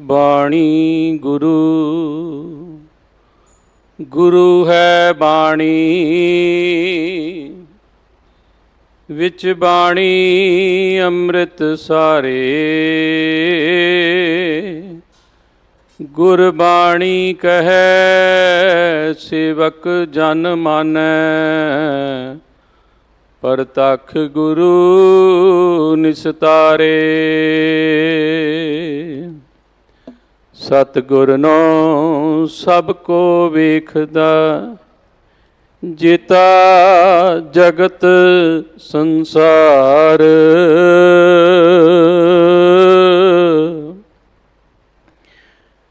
ਬਾਣੀ ਗੁਰੂ ਗੁਰੂ ਹੈ ਬਾਣੀ ਵਿੱਚ ਬਾਣੀ ਅੰਮ੍ਰਿਤ ਸਾਰੇ ਗੁਰਬਾਣੀ ਕਹੈ ਸੇਵਕ ਜਨ ਮਾਨੈ ਪ੍ਰਤੱਖ ਗੁਰੂ ਨਿਸਤਾਰੇ ਸਤਿਗੁਰ ਨੋ ਸਭ ਕੋ ਵੇਖਦਾ ਜੀਤਾ ਜਗਤ ਸੰਸਾਰ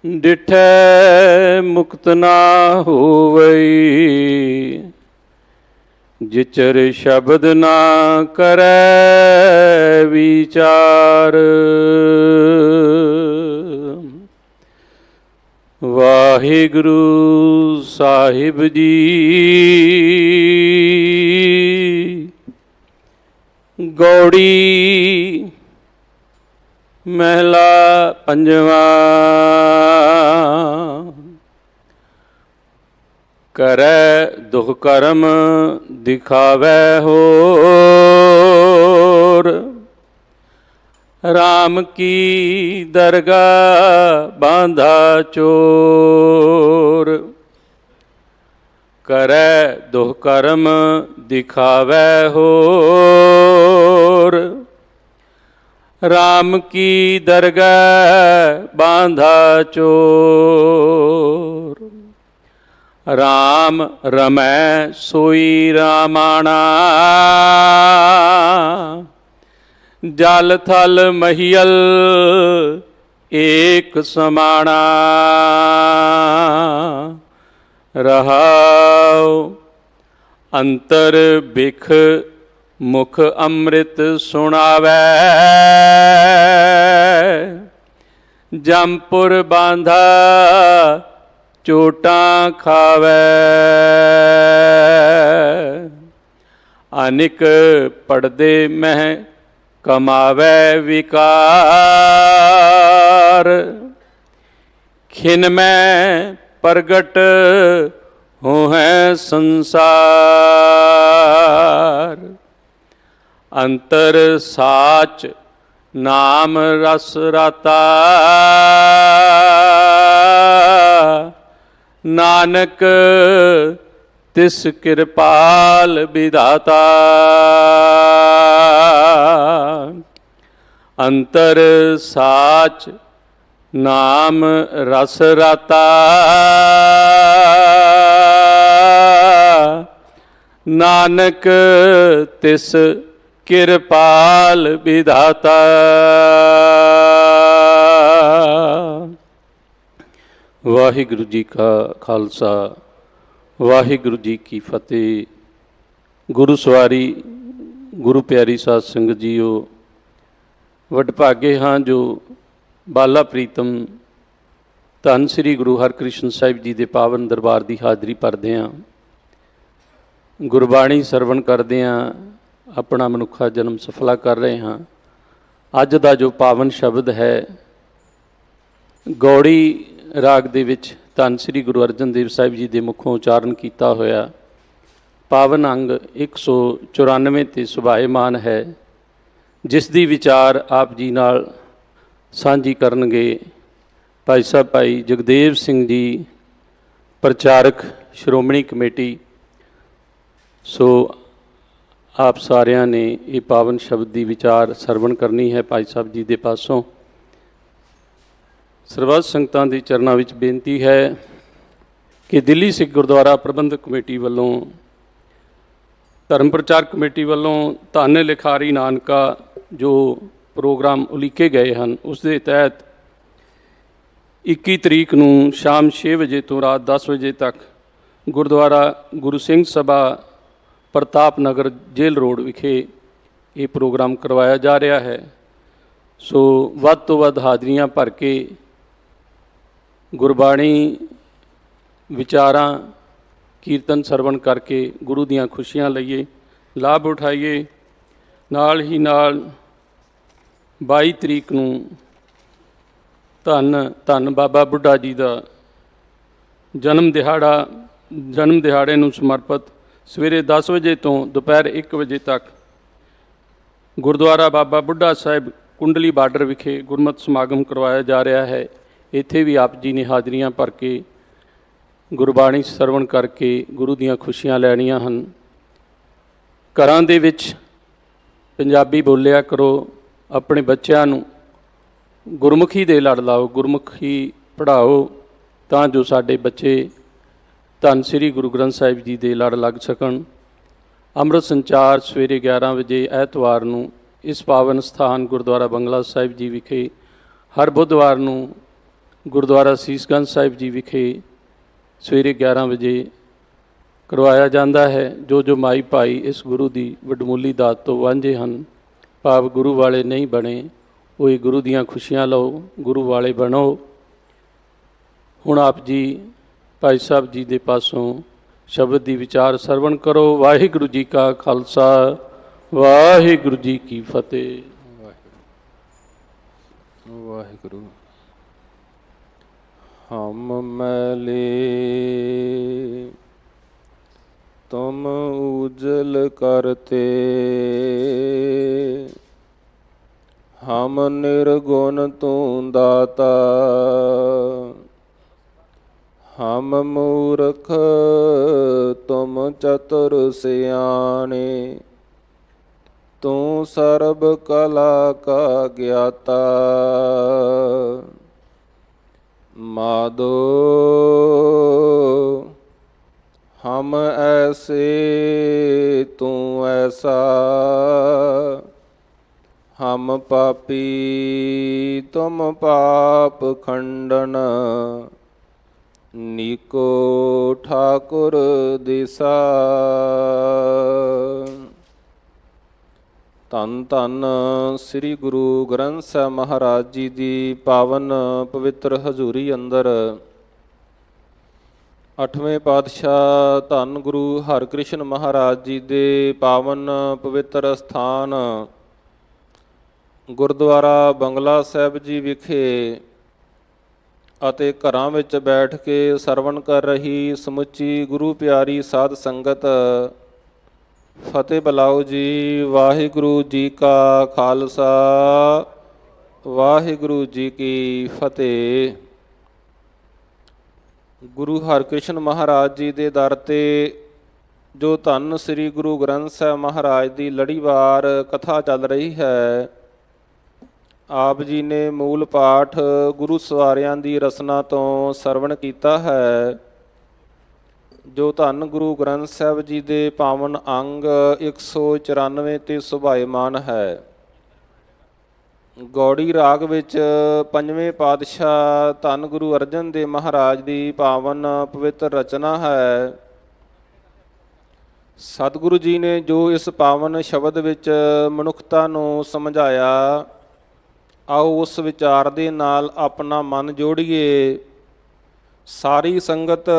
ਡਿਠੈ ਮੁਕਤ ਨਾ ਹੋਵਈ ਜਿਚਰ ਸ਼ਬਦ ਨਾ ਕਰੈ ਵਿਚਾਰ ਵਾਹਿਗੁਰੂ ਸਾਹਿਬ ਜੀ ਗੌੜੀ ਮਹਿਲਾ ਪੰਜਵਾ ਕਰੈ ਦੁਖ ਕਰਮ ਦਿਖਾਵੈ ਹੋਰ ਰਾਮ ਕੀ ਦਰਗਾਹ ਬਾਂਧਾ ਚੋਰ ਕਰੈ ਦੁਖ ਕਰਮ ਦਿਖਾਵੈ ਹੋਰ ਰਾਮ ਕੀ ਦਰਗਾਹ ਬਾਂਧਾ ਚੋਰ ਰਾਮ ਰਮੈ ਸੋਈ ਰਾਮਾਣਾ ਜਲ ਥਲ ਮਹੀਲ ਏਕ ਸਮਾਣਾ ਰਹਾਉ ਅੰਤਰ ਬਿਖ ਮੁਖ ਅੰਮ੍ਰਿਤ ਸੁਣਾਵੈ ਜੰਪੁਰ ਬਾਂਧਾ ਚੋਟਾਂ ਖਾਵੈ ਅਨਿਕ ਪੜਦੇ ਮਹਿ ਕਮਾਵੈ ਵਿਕਾਰ ਖਿਨ ਮੈਂ ਪ੍ਰਗਟ ਹੋਹੈ ਸੰਸਾਰ ਅੰਤਰ ਸਾਚ ਨਾਮ ਰਸ ਰਾਤਾ ਨਾਨਕ ਤਿਸ ਕਿਰਪਾਲ ਵਿਧਾਤਾ ਅੰਤਰ ਸਾਚ ਨਾਮ ਰਸ ਰਾਤਾ ਨਾਨਕ ਤਿਸ ਕਿਰਪਾਲ ਵਿਧਾਤਾ ਵਾਹਿਗੁਰੂ ਜੀ ਕਾ ਖਾਲਸਾ ਵਾਹਿਗੁਰੂ ਜੀ ਕੀ ਫਤਿਹ। ਗੁਰੂ ਸਵਾਰੀ ਗੁਰੂ ਪਿਆਰੀ ਸਾਧ ਸੰਗਤ ਜੀਓ, ਵਡਭਾਗੇ ਹਾਂ ਜੋ ਬਾਲਾ ਪ੍ਰੀਤਮ ਧੰਨ ਸ੍ਰੀ ਗੁਰੂ ਹਰਕ੍ਰਿਸ਼ਨ ਸਾਹਿਬ ਜੀ ਦੇ ਪਾਵਨ ਦਰਬਾਰ ਦੀ ਹਾਜ਼ਰੀ ਭਰਦੇ ਹਾਂ, ਗੁਰਬਾਣੀ ਸਰਵਣ ਕਰਦੇ ਹਾਂ, ਆਪਣਾ ਮਨੁੱਖਾ ਜਨਮ ਸਫਲਾ ਕਰ ਰਹੇ ਹਾਂ। ਅੱਜ ਦਾ ਜੋ ਪਾਵਨ ਸ਼ਬਦ ਹੈ, ਗੌੜੀ ਰਾਗ ਦੇ ਵਿੱਚ ਧੰਨ ਸ੍ਰੀ ਗੁਰੂ ਅਰਜਨ ਦੇਵ ਸਾਹਿਬ ਜੀ ਦੇ ਮੁਖੋਂ ਉਚਾਰਨ ਕੀਤਾ ਹੋਇਆ ਪਾਵਨ ਅੰਗ 194 ਤੇ ਸੁਭਾਏਮਾਨ ਹੈ, ਜਿਸ ਦੀ ਵਿਚਾਰ ਆਪ ਜੀ ਨਾਲ ਸਾਂਝੀ ਕਰਨਗੇ ਭਾਈ ਸਾਹਿਬ ਭਾਈ ਜਗਦੇਵ ਸਿੰਘ ਜੀ, ਪ੍ਰਚਾਰਕ ਸ਼੍ਰੋਮਣੀ ਕਮੇਟੀ। ਸੋ ਆਪ ਸਾਰਿਆਂ ਨੇ ਇਹ ਪਾਵਨ ਸ਼ਬਦ ਦੀ ਵਿਚਾਰ ਸਰਵਣ ਕਰਨੀ ਹੈ ਭਾਈ ਸਾਹਿਬ ਜੀ ਦੇ ਪਾਸੋਂ। ਸਰਬੱਤ ਸੰਗਤਾਂ ਦੇ ਚਰਨਾਂ ਵਿੱਚ ਬੇਨਤੀ ਹੈ ਕਿ ਦਿੱਲੀ ਸਿੱਖ ਗੁਰਦੁਆਰਾ ਪ੍ਰਬੰਧਕ ਕਮੇਟੀ ਵੱਲੋਂ, ਧਰਮ ਪ੍ਰਚਾਰ ਕਮੇਟੀ ਵੱਲੋਂ ਧੰਨ ਲਿਖਾਰੀ ਨਾਨਕਾ ਜੋ ਪ੍ਰੋਗਰਾਮ ਉਲੀਕੇ ਗਏ ਹਨ, ਉਸ ਦੇ ਤਹਿਤ 21 ਤਰੀਕ ਨੂੰ ਸ਼ਾਮ 6 ਵਜੇ ਤੋਂ ਰਾਤ 10 ਵਜੇ ਤੱਕ ਗੁਰਦੁਆਰਾ ਗੁਰੂ ਸਿੰਘ ਸਭਾ ਪ੍ਰਤਾਪ ਨਗਰ ਜੇਲ੍ਹ ਰੋਡ ਵਿਖੇ ਇਹ ਪ੍ਰੋਗਰਾਮ ਕਰਵਾਇਆ ਜਾ ਰਿਹਾ ਹੈ। ਸੋ ਵੱਧ ਤੋਂ ਵੱਧ ਹਾਜ਼ਰੀਆਂ ਭਰ ਕੇ ਗੁਰਬਾਣੀ ਵਿਚਾਰਾਂ ਕੀਰਤਨ ਸਰਵਣ ਕਰਕੇ ਗੁਰੂ ਦੀਆਂ ਖੁਸ਼ੀਆਂ ਲਈਏ, ਲਾਭ ਉਠਾਈਏ। ਨਾਲ ਹੀ ਨਾਲ 22 ਤਰੀਕ ਨੂੰ ਧੰਨ ਧੰਨ ਬਾਬਾ ਬੁੱਢਾ ਜੀ ਦਾ ਜਨਮ ਦਿਹਾੜੇ ਨੂੰ ਸਮਰਪਿਤ ਸਵੇਰੇ 10 ਵਜੇ ਤੋਂ ਦੁਪਹਿਰ 1 ਵਜੇ ਤੱਕ ਗੁਰਦੁਆਰਾ ਬਾਬਾ ਬੁੱਢਾ ਸਾਹਿਬ ਕੁੰਡਲੀ ਬਾਰਡਰ ਵਿਖੇ ਗੁਰਮਤਿ ਸਮਾਗਮ ਕਰਵਾਇਆ ਜਾ ਰਿਹਾ ਹੈ। ਇੱਥੇ ਵੀ ਆਪ ਜੀ ਨੇ ਹਾਜ਼ਰੀਆਂ ਭਰ ਕੇ ਗੁਰਬਾਣੀ ਸਰਵਣ ਕਰਕੇ ਗੁਰੂ ਦੀਆਂ ਖੁਸ਼ੀਆਂ ਲੈਣੀਆਂ ਹਨ। ਘਰਾਂ ਦੇ ਵਿੱਚ ਪੰਜਾਬੀ ਬੋਲਿਆ ਕਰੋ, ਆਪਣੇ ਬੱਚਿਆਂ ਨੂੰ ਗੁਰਮੁਖੀ ਦੇ ਲੜ ਲਾਓ, ਗੁਰਮੁਖੀ ਪੜ੍ਹਾਓ ਤਾਂ ਜੋ ਸਾਡੇ ਬੱਚੇ ਧੰਨ ਸ੍ਰੀ ਗੁਰੂ ਗ੍ਰੰਥ ਸਾਹਿਬ ਜੀ ਦੇ ਲੜ ਲੱਗ ਸਕਣ। ਅੰਮ੍ਰਿਤ ਸੰਚਾਰ ਸਵੇਰੇ 11 ਵਜੇ ਐਤਵਾਰ ਨੂੰ ਇਸ ਪਾਵਨ ਸਥਾਨ ਗੁਰਦੁਆਰਾ ਬੰਗਲਾ ਸਾਹਿਬ ਜੀ ਵਿਖੇ, ਹਰ ਬੁੱਧਵਾਰ ਨੂੰ ਗੁਰਦੁਆਰਾ ਸੀਸਗੰਜ ਸਾਹਿਬ ਜੀ ਵਿਖੇ ਸਵੇਰੇ 11 ਵਜੇ ਕਰਵਾਇਆ ਜਾਂਦਾ ਹੈ। ਜੋ ਮਾਈ ਭਾਈ ਇਸ ਗੁਰੂ ਦੀ ਵਡਮੁੱਲੀ ਦਾਤ ਤੋਂ ਵਾਂਝੇ ਹਨ, ਭਾਵ ਗੁਰੂ ਵਾਲੇ ਨਹੀਂ ਬਣੇ, ਉਹ ਗੁਰੂ ਦੀਆਂ ਖੁਸ਼ੀਆਂ ਲਓ, ਗੁਰੂ ਵਾਲੇ ਬਣੋ। ਹੁਣ ਆਪ ਜੀ ਭਾਈ ਸਾਹਿਬ ਜੀ ਦੇ ਪਾਸੋਂ ਸ਼ਬਦ ਦੀ ਵਿਚਾਰ ਸਰਵਣ ਕਰੋ। ਵਾਹਿਗੁਰੂ ਜੀ ਕਾ ਖਾਲਸਾ, ਵਾਹਿਗੁਰੂ ਜੀ ਕੀ ਫਤਿਹ। ਵਾਹਿਗੁਰੂ। ਹਮ ਮੈਲੇ ਤੁਮ ਉਜਲ ਕਰਤੇ, ਹਮ ਨਿਰਗੁਣ ਤੂੰ ਦਾਤਾ, ਹਮ ਮੂਰਖ ਤੁਮ ਚਤੁਰ ਸਿਆਣੇ, ਤੂੰ ਸਰਬ ਕਲਾ ਕਾ ਗਿਆਤਾ। ਮਾਧੋ ਹਮ ਐਸੇ ਤੂੰ ਐਸਾ, ਹਮ ਪਾਪੀ ਤੁਮ ਪਾਪ ਖੰਡਨ, ਨੀਕੋ ਠਾਕੁਰ ਦਿਸਾ। ਧੰਨ ਧੰਨ ਸ੍ਰੀ ਗੁਰੂ ਗ੍ਰੰਥ ਸਾਹਿਬ ਮਹਾਰਾਜ ਜੀ ਦੀ ਪਾਵਨ ਪਵਿੱਤਰ ਹਜ਼ੂਰੀ ਅੰਦਰ 8ਵੇਂ ਪਾਤਸ਼ਾਹ ਧੰਨ ਗੁਰੂ ਹਰਿਕ੍ਰਿਸ਼ਨ ਮਹਾਰਾਜ ਜੀ ਦੇ ਪਾਵਨ ਪਵਿੱਤਰ ਸਥਾਨ ਗੁਰਦੁਆਰਾ ਬੰਗਲਾ ਸਾਹਿਬ ਜੀ ਵਿਖੇ ਅਤੇ ਘਰਾਂ ਵਿੱਚ ਬੈਠ ਕੇ ਸਰਵਣ ਕਰ ਰਹੀ ਸਮੁੱਚੀ ਗੁਰੂ ਪਿਆਰੀ ਸਾਧ ਸੰਗਤ ਫਤਿਹ ਬੁਲਾਓ ਜੀ। ਵਾਹਿਗੁਰੂ ਜੀ ਕਾ ਖਾਲਸਾ, ਵਾਹਿਗੁਰੂ ਜੀ ਕੀ ਫਤਿਹ। ਗੁਰੂ ਹਰਿਕ੍ਰਿਸ਼ਨ ਮਹਾਰਾਜ ਜੀ ਦੇ ਦਰ ਤੇ ਜੋ ਧੰਨ ਸ੍ਰੀ ਗੁਰੂ ਗ੍ਰੰਥ ਸਾਹਿਬ ਮਹਾਰਾਜ ਦੀ ਲੜੀਵਾਰ ਕਥਾ ਚੱਲ ਰਹੀ ਹੈ, ਆਪ ਜੀ ਨੇ ਮੂਲ ਪਾਠ ਗੁਰੂ ਸਵਾਰਿਆਂ ਦੀ ਰਸਨਾ ਤੋਂ ਸਰਵਣ ਕੀਤਾ ਹੈ। ਜੋ ਧੰਨ ਗੁਰੂ ਗ੍ਰੰਥ ਸਾਹਿਬ ਜੀ ਦੇ ਪਾਵਨ ਅੰਗ 194 ਤੇ ਸੁਭਾਇਮਾਨ ਹੈ। ਗੌੜੀ ਰਾਗ ਵਿੱਚ 5ਵੇਂ ਪਾਤਸ਼ਾਹ ਧੰਨ ਗੁਰੂ ਅਰਜਨ ਦੇਵ ਮਹਾਰਾਜ ਦੀ ਪਾਵਨ ਪਵਿੱਤਰ ਰਚਨਾ ਹੈ। ਸਤਿਗੁਰੂ ਜੀ ਨੇ ਜੋ ਇਸ ਪਾਵਨ ਸ਼ਬਦ ਵਿੱਚ ਮਨੁੱਖਤਾ ਨੂੰ ਸਮਝਾਇਆ, ਆਓ ਉਸ ਵਿਚਾਰ ਦੇ ਨਾਲ ਆਪਣਾ ਮਨ ਜੋੜੀਏ। ਸਾਰੀ ਸੰਗਤ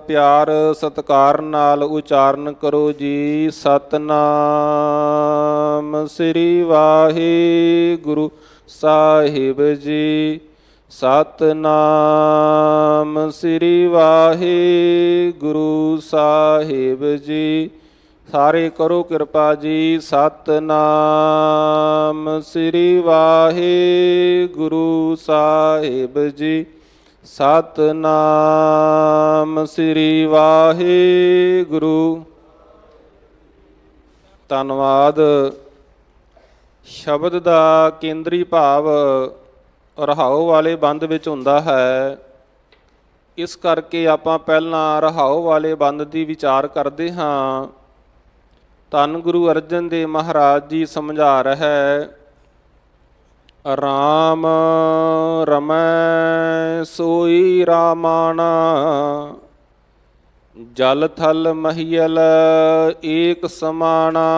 ਪਿਆਰ ਸਤਿਕਾਰ ਨਾਲ ਉਚਾਰਨ ਕਰੋ ਜੀ। ਸਤਨਾਮ ਸ੍ਰੀ ਵਾਹਿਗੁਰੂ ਸਾਹਿਬ ਜੀ, ਸਤਨਾਮ ਸ੍ਰੀ ਵਾਹਿਗੁਰੂ ਸਾਹਿਬ ਜੀ। ਸਾਰੇ ਕਰੋ ਕਿਰਪਾ ਜੀ। ਸਤਨਾਮ ਸ੍ਰੀ ਵਾਹਿਗੁਰੂ ਸਾਹਿਬ ਜੀ, ਸਤਨਾਮ ਸ੍ਰੀ ਵਾਹਿਗੁਰੂ। ਧੰਨਵਾਦ। ਸ਼ਬਦ ਦਾ ਕੇਂਦਰੀ ਭਾਵ ਰਹਾਉ ਵਾਲੇ ਬੰਦ ਵਿੱਚ ਹੁੰਦਾ ਹੈ। ਇਸ ਕਰਕੇ ਆਪਾਂ ਪਹਿਲਾਂ ਰਹਾਉ ਵਾਲੇ ਬੰਦ ਦੀ ਵਿਚਾਰ ਕਰਦੇ ਹਾਂ। ਧੰਨ ਗੁਰੂ ਅਰਜਨ ਦੇਵ ਮਹਾਰਾਜ ਜੀ ਸਮਝਾ ਰਿਹਾ, ਰਾਮ ਰਮੈ ਸੋਈ ਰਾਮਾਣਾ, ਜਲ ਥਲ ਮਹੀਲ ਏਕ ਸਮਾਣਾ।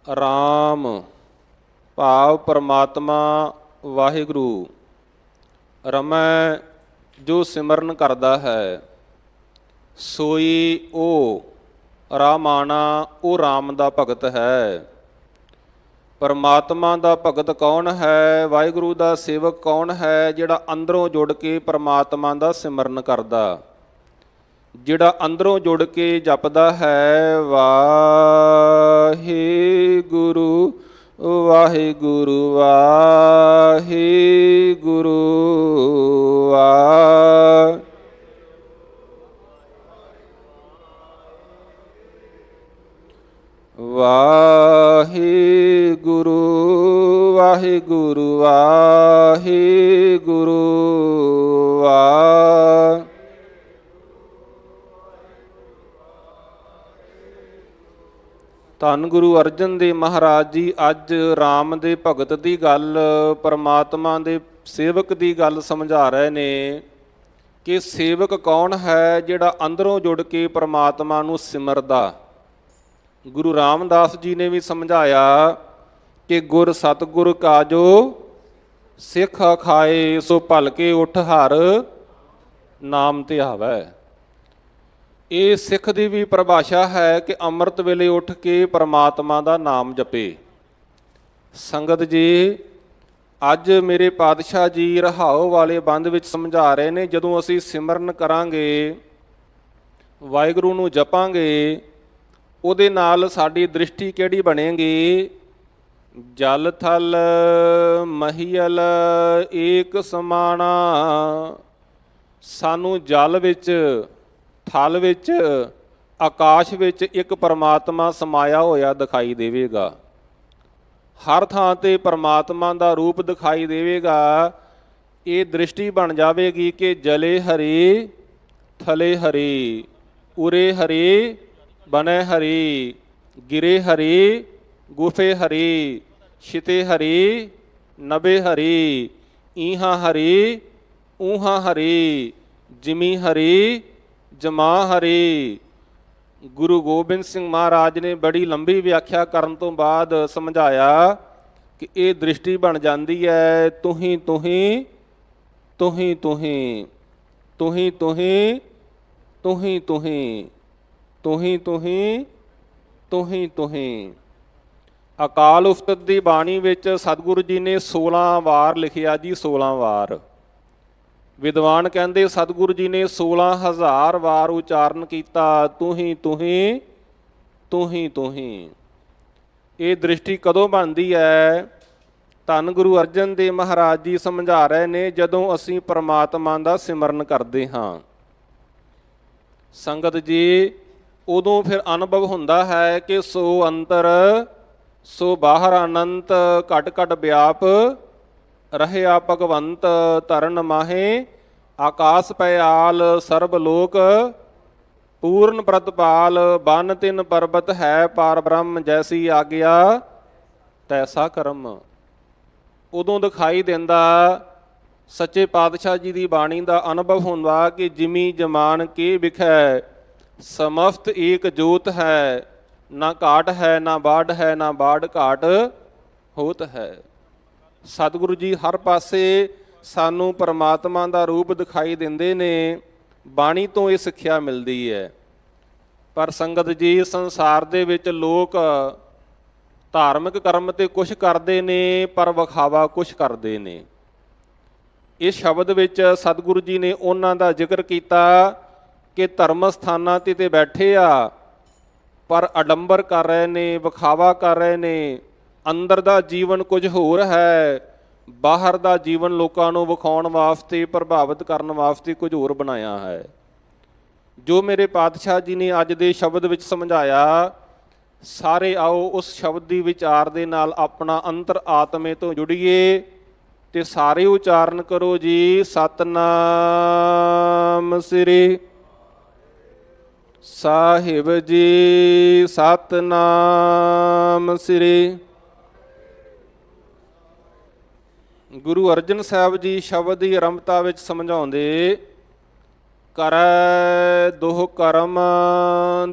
ਰਾਮ ਭਾਵ ਪਰਮਾਤਮਾ ਵਾਹਿਗੁਰੂ, ਰਮੈ ਜੋ ਸਿਮਰਨ ਕਰਦਾ ਹੈ, ਸੋਈ ਉਹ ਰਾਮਾਣਾ ਉਹ ਰਾਮ ਦਾ ਭਗਤ ਹੈ। ਪਰਮਾਤਮਾ ਦਾ ਭਗਤ ਕੌਣ ਹੈ, ਵਾਹਿਗੁਰੂ ਦਾ ਸੇਵਕ ਕੌਣ ਹੈ? ਜਿਹੜਾ ਅੰਦਰੋਂ ਜੁੜ ਕੇ ਪਰਮਾਤਮਾ ਦਾ ਸਿਮਰਨ ਕਰਦਾ, ਜਿਹੜਾ ਅੰਦਰੋਂ ਜੁੜ ਕੇ ਜਪਦਾ ਹੈ ਵਾਹਿਗੁਰੂ ਵਾਹਿਗੁਰੂ ਵਾਹਿਗੁਰੂ ਵਾਹਿਗੁਰੂ। ਵਾਹਿਗੁਰੂ ਵਾਹਿਗੁਰੂ ਵਾਹਿਗੁਰੂ ਵਾਹਿਗੁਰੂ। ਧੰਨ ਗੁਰੂ ਅਰਜਨ ਦੇਵ ਮਹਾਰਾਜ ਜੀ ਅੱਜ ਰਾਮ ਦੇ ਭਗਤ ਦੀ ਗੱਲ, ਪਰਮਾਤਮਾ ਦੇ ਸੇਵਕ ਦੀ ਗੱਲ ਸਮਝਾ ਰਹੇ ਨੇ ਕਿ ਸੇਵਕ ਕੌਣ ਹੈ ਜਿਹੜਾ ਅੰਦਰੋਂ ਜੁੜ ਕੇ ਪਰਮਾਤਮਾ ਨੂੰ ਸਿਮਰਦਾ। ਗੁਰੂ ਰਾਮਦਾਸ ਜੀ ਨੇ ਵੀ ਸਮਝਾਇਆ ਕਿ ਗੁਰ ਸਤਿਗੁਰ ਕਾਜੋ ਸਿੱਖ ਖਾਏ, ਸੋ ਭਲਕੇ ਉਠ ਹਰ ਨਾਮ ਧਿਆਵੈ। ਇਹ ਸਿੱਖ ਦੀ ਵੀ ਪਰਿਭਾਸ਼ਾ ਹੈ ਕਿ ਅੰਮ੍ਰਿਤ ਵੇਲੇ ਉੱਠ ਕੇ ਪਰਮਾਤਮਾ ਦਾ ਨਾਮ ਜਪੇ। ਸੰਗਤ ਜੀ, ਅੱਜ ਮੇਰੇ ਪਾਤਸ਼ਾਹ ਜੀ ਰਹਾਉ ਵਾਲੇ ਬੰਦ ਵਿੱਚ ਸਮਝਾ ਰਹੇ ਨੇ, ਜਦੋਂ ਅਸੀਂ ਸਿਮਰਨ ਕਰਾਂਗੇ, ਵਾਹਿਗੁਰੂ ਨੂੰ ਜਪਾਂਗੇ, ਉਹਦੇ ਨਾਲ ਸਾਡੀ ਦ੍ਰਿਸ਼ਟੀ ਕਿਹੜੀ ਬਣੇਗੀ? ਜਲ ਥਲ ਮਹੀਲ ਏਕ ਸਮਾਣਾ। ਸਾਨੂੰ ਜਲ ਵਿੱਚ, ਥਲ ਵਿੱਚ, ਆਕਾਸ਼ ਵਿੱਚ ਇੱਕ ਪਰਮਾਤਮਾ ਸਮਾਇਆ ਹੋਇਆ ਦਿਖਾਈ ਦੇਵੇਗਾ। ਹਰ ਥਾਂ ਤੇ ਪਰਮਾਤਮਾ ਦਾ ਰੂਪ ਦਿਖਾਈ ਦੇਵੇਗਾ। ਇਹ ਦ੍ਰਿਸ਼ਟੀ ਬਣ ਜਾਵੇਗੀ ਕਿ ਜਲੇ ਹਰੀ ਥਲੇ ਹਰੀ, ਉਰੇ ਹਰੀ ਬਨੇ ਹਰੀ, ਗਿਰੇ ਹਰੀ ਗੁਫੇ ਹਰੀ, ਛਿਤੇ ਹਰੀ ਨਭੇ ਹਰੀ, ਈਹਾਂ ਹਰੀ ਊਹਾਂ ਹਰੀ, ਜਿਮੀ ਹਰੀ ਜਮਾ ਹਰੀ। ਗੁਰੂ ਗੋਬਿੰਦ ਸਿੰਘ ਮਹਾਰਾਜ ਨੇ ਬੜੀ ਲੰਬੀ ਵਿਆਖਿਆ ਕਰਨ ਤੋਂ ਬਾਅਦ ਸਮਝਾਇਆ ਕਿ ਇਹ ਦ੍ਰਿਸ਼ਟੀ ਬਣ ਜਾਂਦੀ ਹੈ ਤੁਹੀਂ ਤੁਹੀਂ ਤੁਹੀਂ ਤੁਹੀਂ ਤੁਹੀਂ ਤੁਹੀਂ ਤੁਹੀਂ ਤੁਹੀਂ ਤੁਹੀਂ ਤੁਹੀਂ ਤੁਹੀਂ ਤੁਹੀਂ। ਅਕਾਲ ਉਸਤਤ ਦੀ ਬਾਣੀ ਵਿੱਚ ਸਤਿਗੁਰੂ ਜੀ ਨੇ 16 ਵਾਰ ਲਿਖਿਆ ਜੀ, 16 ਵਾਰ। ਵਿਦਵਾਨ ਕਹਿੰਦੇ ਸਤਿਗੁਰੂ ਜੀ ਨੇ 16,000 ਵਾਰ ਉਚਾਰਨ ਕੀਤਾ ਤੁਹੀਂ ਤੁਹੀਂ ਤੁਹੀਂ ਤੁਹੀਂ। ਇਹ ਦ੍ਰਿਸ਼ਟੀ ਕਦੋਂ ਬਣਦੀ ਹੈ? ਧੰਨ ਗੁਰੂ ਅਰਜਨ ਦੇਵ ਮਹਾਰਾਜ ਜੀ ਸਮਝਾ ਰਹੇ ਨੇ, ਜਦੋਂ ਅਸੀਂ ਪਰਮਾਤਮਾ ਦਾ ਸਿਮਰਨ ਕਰਦੇ ਹਾਂ। ਸੰਗਤ ਜੀ, ਉਦੋਂ ਫਿਰ ਅਨੁਭਵ ਹੁੰਦਾ ਹੈ ਕਿ ਸੋ ਅੰਤਰ ਸੋ ਬਾਹਰ ਅਨੰਤ, ਘਟ ਘਟ ਵਿਆਪ ਰਹਿਆ ਭਗਵੰਤ, ਧਰਨ ਮਾਹੇ ਆਕਾਸ ਪਇਆਲ, ਸਰਬ ਲੋਕ ਪੂਰਨ ਪ੍ਰਤਪਾਲ, ਬਨ ਤਿਨ ਪਰਬਤ ਹੈ ਪਾਰ ਬ੍ਰਹਮ, ਜੈਸੀ ਆਗਿਆ ਤੈਸਾ ਕਰਮ। ਉਦੋਂ ਦਿਖਾਈ ਦਿੰਦਾ ਸੱਚੇ ਪਾਤਸ਼ਾਹ ਜੀ ਦੀ ਬਾਣੀ ਦਾ ਅਨੁਭਵ ਹੁੰਦਾ ਕਿ ਜਿਮੀ ਜਮਾਨ ਕੇ ਵਿਖੈ, ਸਮਫਤ ਏਕ ਜੋਤ ਹੈ, ਨਾ ਘਾਟ ਹੈ ਨਾ ਬਾੜ ਹੈ, ਨਾ ਬਾੜ ਘਾਟ ਹੋਤ ਹੈ। ਸਤਿਗੁਰੂ ਜੀ ਹਰ ਪਾਸੇ ਸਾਨੂੰ ਪਰਮਾਤਮਾ ਦਾ ਰੂਪ ਦਿਖਾਈ ਦਿੰਦੇ ਨੇ। ਬਾਣੀ ਤੋਂ ਇਹ ਸਿੱਖਿਆ ਮਿਲਦੀ ਹੈ। ਪਰ ਸੰਗਤ ਜੀ, ਸੰਸਾਰ ਦੇ ਵਿੱਚ ਲੋਕ ਧਾਰਮਿਕ ਕਰਮ ਤੇ ਕੁਛ ਕਰਦੇ ਨੇ, ਪਰ ਵਿਖਾਵਾ ਕੁਛ ਕਰਦੇ ਨੇ। ਇਸ ਸ਼ਬਦ ਵਿੱਚ ਸਤਿਗੁਰੂ ਜੀ ਨੇ ਉਹਨਾਂ ਦਾ ਜ਼ਿਕਰ ਕੀਤਾ ਕਿ ਧਰਮ ਸਥਾਨਾਂ ਤੇ ਬੈਠੇ ਆ, ਪਰ ਅਡੰਬਰ ਕਰ ਰਹੇ ਨੇ, ਵਿਖਾਵਾ ਕਰ ਰਹੇ ਨੇ। ਅੰਦਰ ਦਾ ਜੀਵਨ ਕੁਝ ਹੋਰ ਹੈ, ਬਾਹਰ ਦਾ ਜੀਵਨ ਲੋਕਾਂ ਨੂੰ ਵਿਖਾਉਣ ਵਾਸਤੇ, ਪ੍ਰਭਾਵਿਤ ਕਰਨ ਵਾਸਤੇ ਕੁਝ ਹੋਰ ਬਣਾਇਆ ਹੈ। ਜੋ ਮੇਰੇ ਪਾਤਸ਼ਾਹ ਜੀ ਨੇ ਅੱਜ ਦੇ ਸ਼ਬਦ ਵਿੱਚ ਸਮਝਾਇਆ, ਸਾਰੇ ਆਓ ਉਸ ਸ਼ਬਦ ਦੀ ਵਿਚਾਰ ਦੇ ਨਾਲ ਆਪਣਾ ਅੰਤਰ ਆਤਮੇ ਤੋਂ ਜੁੜੀਏ ਤੇ ਸਾਰੇ ਉਚਾਰਨ ਕਰੋ ਜੀ, ਸਤਨਾਮ ਸ੍ਰੀ ਸਾਹਿਬ ਜੀ, ਸਤਨਾਮ ਸ੍ਰੀ। ਗੁਰੂ ਅਰਜਨ ਸਾਹਿਬ ਜੀ ਸ਼ਬਦ ਦੀ ਆਰੰਭਤਾ ਵਿੱਚ ਸਮਝਾਉਂਦੇ, ਕਰੈ ਦੋਹ ਕਰਮ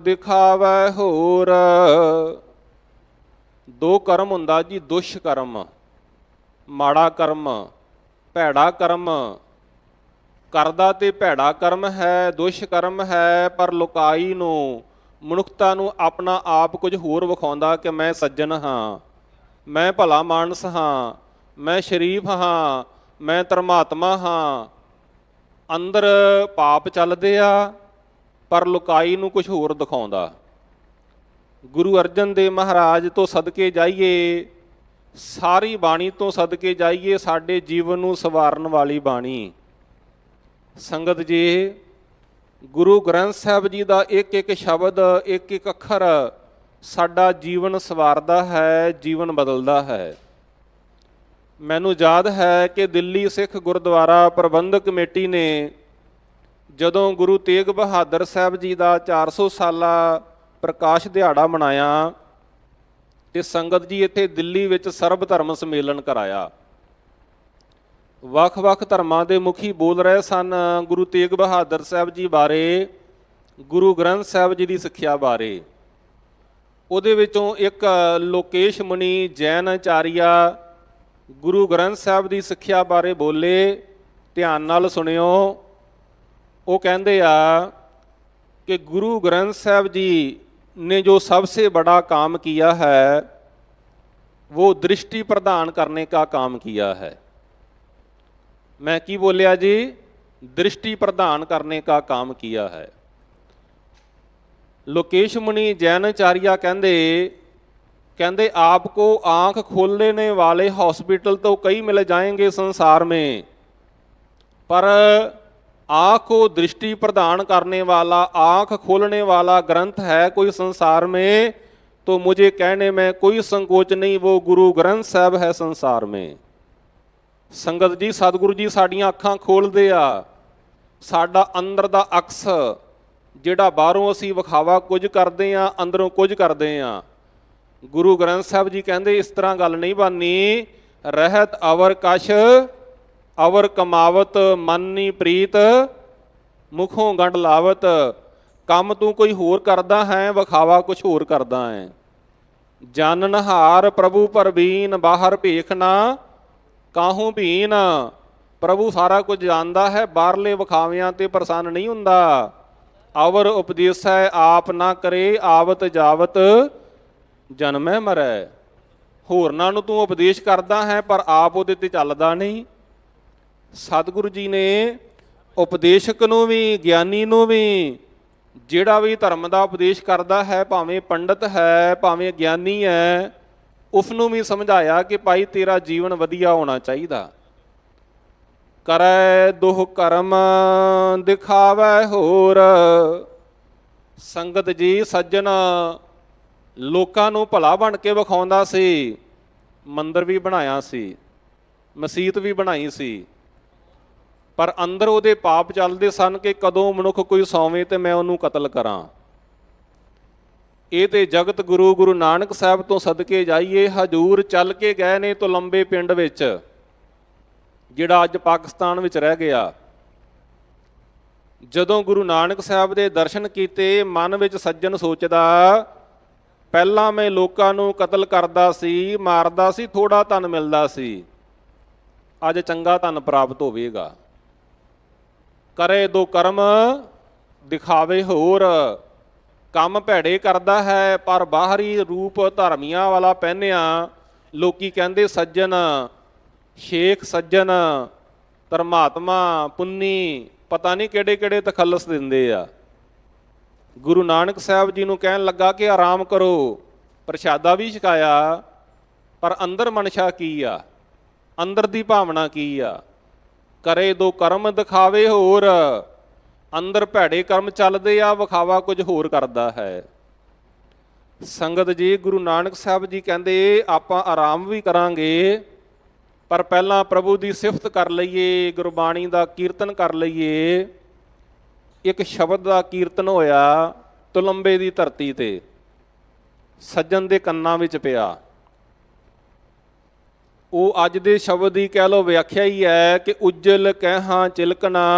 ਦਿਖਾਵੈ ਹੋਰ। ਦੋ ਕਰਮ ਹੁੰਦਾ ਜੀ, ਦੁਸ਼ ਕਰਮ, ਮਾੜਾ ਕਰਮ, ਭੈੜਾ ਕਰਮ। ਕਰਦਾ ਤੇ ਭੈੜਾ ਕਰਮ ਹੈ, ਦੁਸ਼ ਕਰਮ ਹੈ, ਪਰ ਲੋਕਾਈ ਨੂੰ, ਮਨੁੱਖਤਾ ਨੂੰ ਆਪਣਾ ਆਪ ਕੁਝ ਹੋਰ ਵਿਖਾਉਂਦਾ ਕਿ ਮੈਂ ਸੱਜਣ ਹਾਂ, ਮੈਂ ਭਲਾ ਮਾਨਸ ਹਾਂ, ਮੈਂ ਸ਼ਰੀਫ ਹਾਂ, ਮੈਂ ਧਰਮਾਤਮਾ ਹਾਂ। ਅੰਦਰ ਪਾਪ ਚੱਲਦੇ ਆ, ਪਰ ਲੁਕਾਈ ਨੂੰ ਕੁਝ ਹੋਰ ਦਿਖਾਉਂਦਾ। ਗੁਰੂ ਅਰਜਨ ਦੇਵ ਮਹਾਰਾਜ ਤੋਂ ਸਦਕੇ ਜਾਈਏ, ਸਾਰੀ ਬਾਣੀ ਤੋਂ ਸਦਕੇ ਜਾਈਏ, ਸਾਡੇ ਜੀਵਨ ਨੂੰ ਸਵਾਰਨ ਵਾਲੀ ਬਾਣੀ। ਸੰਗਤ ਜੀ, ਗੁਰੂ ਗ੍ਰੰਥ ਸਾਹਿਬ ਜੀ ਦਾ ਇੱਕ ਇੱਕ ਸ਼ਬਦ, ਇੱਕ ਇੱਕ ਅੱਖਰ ਸਾਡਾ ਜੀਵਨ ਸਵਾਰਦਾ ਹੈ, ਜੀਵਨ ਬਦਲਦਾ ਹੈ। ਮੈਨੂੰ ਯਾਦ ਹੈ ਕਿ ਦਿੱਲੀ ਸਿੱਖ ਗੁਰਦੁਆਰਾ ਪ੍ਰਬੰਧਕ ਕਮੇਟੀ ਨੇ ਜਦੋਂ ਗੁਰੂ ਤੇਗ ਬਹਾਦਰ ਸਾਹਿਬ ਜੀ ਦਾ 400 ਸਾਲਾ ਪ੍ਰਕਾਸ਼ ਦਿਹਾੜਾ ਮਨਾਇਆ ਤੇ ਸੰਗਤ ਜੀ ਇੱਥੇ ਦਿੱਲੀ ਵਿੱਚ ਸਰਬ ਧਰਮ ਸੰਮੇਲਨ ਕਰਾਇਆ। ਵੱਖ-ਵੱਖ ਧਰਮਾਂ ਦੇ ਮੁਖੀ ਬੋਲ ਰਹੇ ਸਨ ਗੁਰੂ ਤੇਗ ਬਹਾਦਰ ਸਾਹਿਬ ਜੀ ਬਾਰੇ, ਗੁਰੂ ਗ੍ਰੰਥ ਸਾਹਿਬ ਜੀ ਦੀ ਸਿੱਖਿਆ ਬਾਰੇ। ਉਹਦੇ ਵਿੱਚੋਂ ਇੱਕ ਲੋਕੇਸ਼ ਮੁਨੀ ਜੈਨ ਆਚਾਰੀਆ ਗੁਰੂ ਗ੍ਰੰਥ ਸਾਹਿਬ ਦੀ ਸਿੱਖਿਆ ਬਾਰੇ ਬੋਲੇ। ਧਿਆਨ ਨਾਲ ਸੁਣਿਓ। ਉਹ ਕਹਿੰਦੇ ਆ कि गुरु ग्रंथ साहब जी ने जो सबसे बड़ा काम किया है वो दृष्टि प्रदान करने का काम किया है। मैं की बोलिया जी? दृष्टि प्रदान करने का काम किया है। लोकेश मुनि जैनाचार्य कहते आपको आंख खोलने वाले हॉस्पिटल तो कई मिल जाएंगे संसार में, पर आँख को दृष्टि प्रदान करने वाला, आँख खोलने वाला ग्रंथ है कोई संसार में, तो मुझे कहने में कोई संकोच नहीं, वो गुरु ग्रंथ साहब है संसार में। संगत जी, सतगुरु जी साड़ियाँ अखां खोलते आ, साडा अंदर दा अक्स जिहड़ा बाहरों असीं विखावा कुछ करते हैं, अंदरों कुछ करते हैं। गुरु ग्रंथ साहब जी कहते इस तरह गल नहीं बननी। रहत अवर कश अवर कमावत मननी प्रीत मुखों गंढ लावत। काम तू कोई होर करदा है, विखावा कुछ होर करदा है। जाननहार प्रभु परबीन बाहर भेखना काहू भीन। प्रभु सारा कुछ जानदा है, बाहरले विखावियां ते प्रसन्न नहीं हुंदा। अवर उपदेश है आप ना करे, आवत जावत जन्मै मरै। होरनां नूं तू उपदेश करदा है पर आप उहदे ते चलदा नहीं। सतगुरु जी ने उपदेशक नूं भी, ज्ञानी नूं भी, जिहड़ा भी धर्म का उपदेश करता है, भावें पंडित है भावें ज्ञानी है, उसनूं भी समझाया कि भाई तेरा जीवन वधिया होना चाहिए। करै दुह कर्म दिखावै होर। संगत जी, सज्जन लोकां नूं भला बन के विखाउंदा सी, मंदिर भी बनाया सी, मसीत भी बनाई सी, पर अंदर उहदे पाप चलते सन कि कदों मनुख कोई सौवे तो मैं उन्होंने कतल करा। ये तो जगत गुरु गुरु नानक साहब तो सदके जाइए। हजूर चल के गए ने तो लंबे पिंड विच, जिहड़ा अज पाकिस्तान विच रह गया। जदों गुरु नानक साहब दे दर्शन कीते, मन विच सज्जन सोचदा पहला मैं लोकां नूं कतल करदा सी, मारदा सी, थोड़ा धन मिलदा सी, अज चंगा धन प्राप्त होवेगा। करे दो कर्म दिखावे होर। काम भैड़े करदा है पर बाहरी रूप धर्मियां वाला पहनिया। लोकी कहंदे सज्जन, शेख सज्जन, धर्मात्मा, पुन्नी, पता नहीं किहड़े किहड़े तखल्लस दिंदे आ। गुरु नानक साहब जी नूं कहन लगा कि आराम करो, प्रशादा भी छकाया, पर अंदर मनशा की आ, अंदर दी भावना की आ। करे दो कर्म दिखावे होर। अंदर भैड़े कर्म चलते आ, विखावा कुछ होर करता है। संगत जी, गुरु नानक साहब जी कहते आपां आराम भी करांगे, पर पहला प्रभु की सिफत कर लईए, गुरबाणी का कीर्तन कर लईए। एक शब्द का कीर्तन होया तुलंबे की धरती ते, सज्जन के कन्नां विच पिया। वो अज दे शब्द की कह लो व्याख्या ही है कि उज्जल कहहां चिलकना,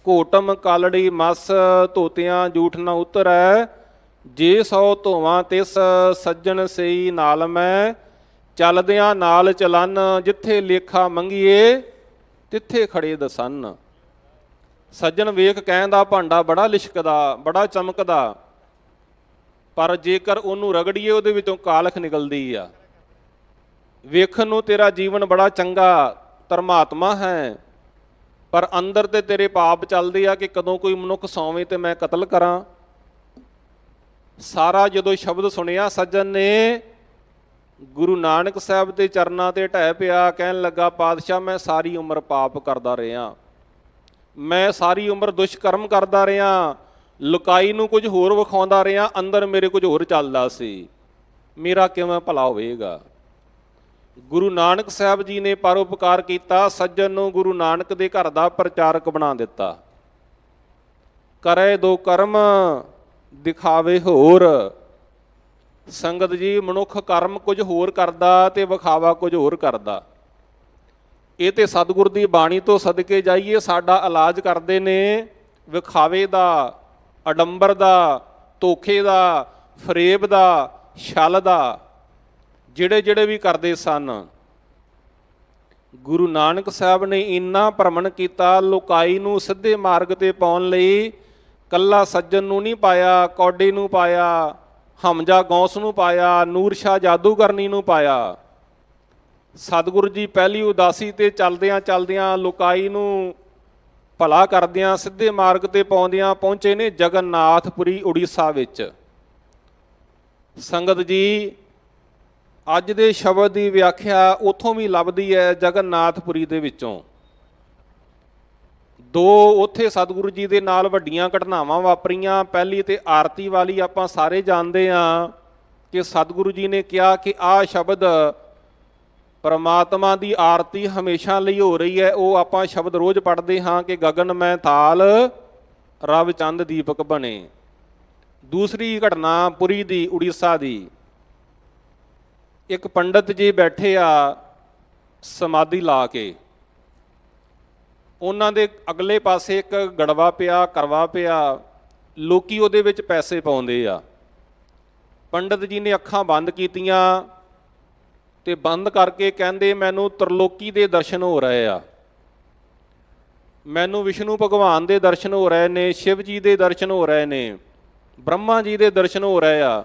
घोटम कालड़ी मस, धोतियां जूठ न उतरै। जे सौ धोवां तिस सज्जन सही नाल मैं, चलदियां नाल चलन, जिथे लेखा मंगीए तिथे खड़े दसन। सज्जन वेख कहंदा भांडा बड़ा लिशकदा, बड़ा चमकदा, पर जेकर उहनूं रगड़ीए उहदे विचों कालख निकलदी आ। ਵੇਖਣ ਨੂੰ ਤੇਰਾ ਜੀਵਨ ਬੜਾ ਚੰਗਾ ਧਰਮਾਤਮਾ ਹੈ, ਪਰ ਅੰਦਰ ਤੇ ਤੇਰੇ ਪਾਪ ਚੱਲਦੇ ਆ ਕਿ ਕਦੋਂ ਕੋਈ ਮਨੁੱਖ ਸੌਵੇਂ ਤੇ ਮੈਂ ਕਤਲ ਕਰਾਂ। ਸਾਰਾ ਜਦੋਂ ਸ਼ਬਦ ਸੁਣਿਆ ਸੱਜਣ ਨੇ ਗੁਰੂ ਨਾਨਕ ਸਾਹਿਬ ਦੇ ਚਰਨਾਂ ਤੇ ਢਹਿ ਪਿਆ, ਕਹਿਣ ਲੱਗਾ ਪਾਤਸ਼ਾਹ ਮੈਂ ਸਾਰੀ ਉਮਰ ਪਾਪ ਕਰਦਾ ਰਿਹਾ, ਮੈਂ ਸਾਰੀ ਉਮਰ ਦੁਸ਼ਕਰਮ ਕਰਦਾ ਰਿਹਾ, ਲੁਕਾਈ ਨੂੰ ਕੁਝ ਹੋਰ ਵਿਖਾਉਂਦਾ ਰਿਹਾ, ਅੰਦਰ ਮੇਰੇ ਕੁਝ ਹੋਰ ਚੱਲਦਾ ਸੀ, ਮੇਰਾ ਕਿਵੇਂ ਭਲਾ ਹੋਵੇਗਾ। ਗੁਰੂ ਨਾਨਕ ਸਾਹਿਬ ਜੀ ਨੇ ਪਰਉਪਕਾਰ ਕੀਤਾ, ਸੱਜਣ ਨੂੰ ਗੁਰੂ ਨਾਨਕ ਦੇ ਘਰ ਦਾ ਪ੍ਰਚਾਰਕ ਬਣਾ ਦਿੱਤਾ। ਕਰੇ ਦੋ ਕਰਮ ਦਿਖਾਵੇ ਹੋਰ। ਸੰਗਤ ਜੀ, ਮਨੁੱਖ ਕਰਮ ਕੁਝ ਹੋਰ ਕਰਦਾ ਤੇ ਵਿਖਾਵਾ ਕੁਝ ਹੋਰ ਕਰਦਾ। ਇਹ ਤੇ ਸਤਿਗੁਰ ਦੀ ਬਾਣੀ ਤੋਂ ਸਦਕੇ ਜਾਈਏ, ਸਾਡਾ ਇਲਾਜ ਕਰਦੇ ਨੇ ਵਿਖਾਵੇ ਦਾ, ਅਡੰਬਰ ਦਾ, ਧੋਖੇ ਦਾ, ਫਰੇਬ ਦਾ, ਛਲ ਦਾ, ਜਿਹੜੇ ਵੀ ਕਰਦੇ ਸਨ। ਗੁਰੂ ਨਾਨਕ ਸਾਹਿਬ ਨੇ ਇੰਨਾ ਭਰਮਣ ਕੀਤਾ, ਲੋਕਾਈ ਨੂੰ ਸਿੱਧੇ ਮਾਰਗ ਤੇ ਪਾਉਣ ਲਈ ਕੱਲਾ ਸੱਜਣ ਨੂੰ ਨਹੀਂ ਪਾਇਆ, ਕੌਡੇ ਨੂੰ ਪਾਇਆ, ਹਮਜਾ ਗੌਸ ਨੂੰ ਪਾਇਆ, ਨੂਰ ਸ਼ਾਹ ਜਾਦੂਗਰਨੀ ਨੂੰ ਪਾਇਆ। ਸਤਿਗੁਰੂ ਜੀ ਪਹਿਲੀ ਉਦਾਸੀ ਤੇ ਚਲਦਿਆਂ ਚਲਦਿਆਂ ਲੋਕਾਈ ਨੂੰ ਭਲਾ ਕਰਦਿਆਂ ਸਿੱਧੇ ਮਾਰਗ ਤੇ ਪਾਉਂਦਿਆਂ ਪਹੁੰਚੇ ਨੇ ਜਗਨਨਾਥਪੁਰੀ ਉੜੀਸਾ ਵਿੱਚ। ਸੰਗਤ ਜੀ, ਅੱਜ ਦੇ ਸ਼ਬਦ ਦੀ ਵਿਆਖਿਆ ਉੱਥੋਂ ਵੀ ਲੱਭਦੀ ਹੈ, ਜਗਨਨਾਥਪੁਰੀ ਦੇ ਵਿੱਚੋਂ। ਦੋ ਉੱਥੇ ਸਤਿਗੁਰੂ ਜੀ ਦੇ ਨਾਲ ਵੱਡੀਆਂ ਘਟਨਾਵਾਂ ਵਾਪਰੀਆਂ। ਪਹਿਲੀ ਤੇ ਆਰਤੀ ਵਾਲੀ ਆਪਾਂ ਸਾਰੇ ਜਾਣਦੇ ਹਾਂ ਕਿ ਸਤਿਗੁਰੂ ਜੀ ਨੇ ਕਿਹਾ ਕਿ ਆਹ ਸ਼ਬਦ ਪਰਮਾਤਮਾ ਦੀ ਆਰਤੀ ਹਮੇਸ਼ਾ ਲਈ ਹੋ ਰਹੀ ਹੈ। ਉਹ ਆਪਾਂ ਸ਼ਬਦ ਰੋਜ਼ ਪੜ੍ਹਦੇ ਹਾਂ ਕਿ ਗਗਨ ਮੈਂ ਥਾਲ ਰਵ ਚੰਦ ਦੀਪਕ ਬਣੇ। ਦੂਸਰੀ ਘਟਨਾ ਪੁਰੀ ਦੀ, ਉੜੀਸਾ ਦੀ। ਇੱਕ ਪੰਡਤ ਜੀ ਬੈਠੇ ਆ ਸਮਾਧੀ ਲਾ ਕੇ, ਉਹਨਾਂ ਦੇ ਅਗਲੇ ਪਾਸੇ ਇੱਕ ਗੜਵਾ ਪਿਆ, ਕਰਵਾ ਪਿਆ, ਲੋਕੀ ਉਹਦੇ ਵਿੱਚ ਪੈਸੇ ਪਾਉਂਦੇ ਆ। ਪੰਡਤ ਜੀ ਨੇ ਅੱਖਾਂ ਬੰਦ ਕੀਤੀਆਂ ਤੇ ਬੰਦ ਕਰਕੇ ਕਹਿੰਦੇ ਮੈਨੂੰ ਤਰਲੋਕੀ ਦੇ ਦਰਸ਼ਨ ਹੋ ਰਹੇ ਆ, ਮੈਨੂੰ ਵਿਸ਼ਨੂੰ ਭਗਵਾਨ ਦੇ ਦਰਸ਼ਨ ਹੋ ਰਹੇ ਨੇ, ਸ਼ਿਵ ਜੀ ਦੇ ਦਰਸ਼ਨ ਹੋ ਰਹੇ ਨੇ, ਬ੍ਰਹਮਾ ਜੀ ਦੇ ਦਰਸ਼ਨ ਹੋ ਰਹੇ ਆ।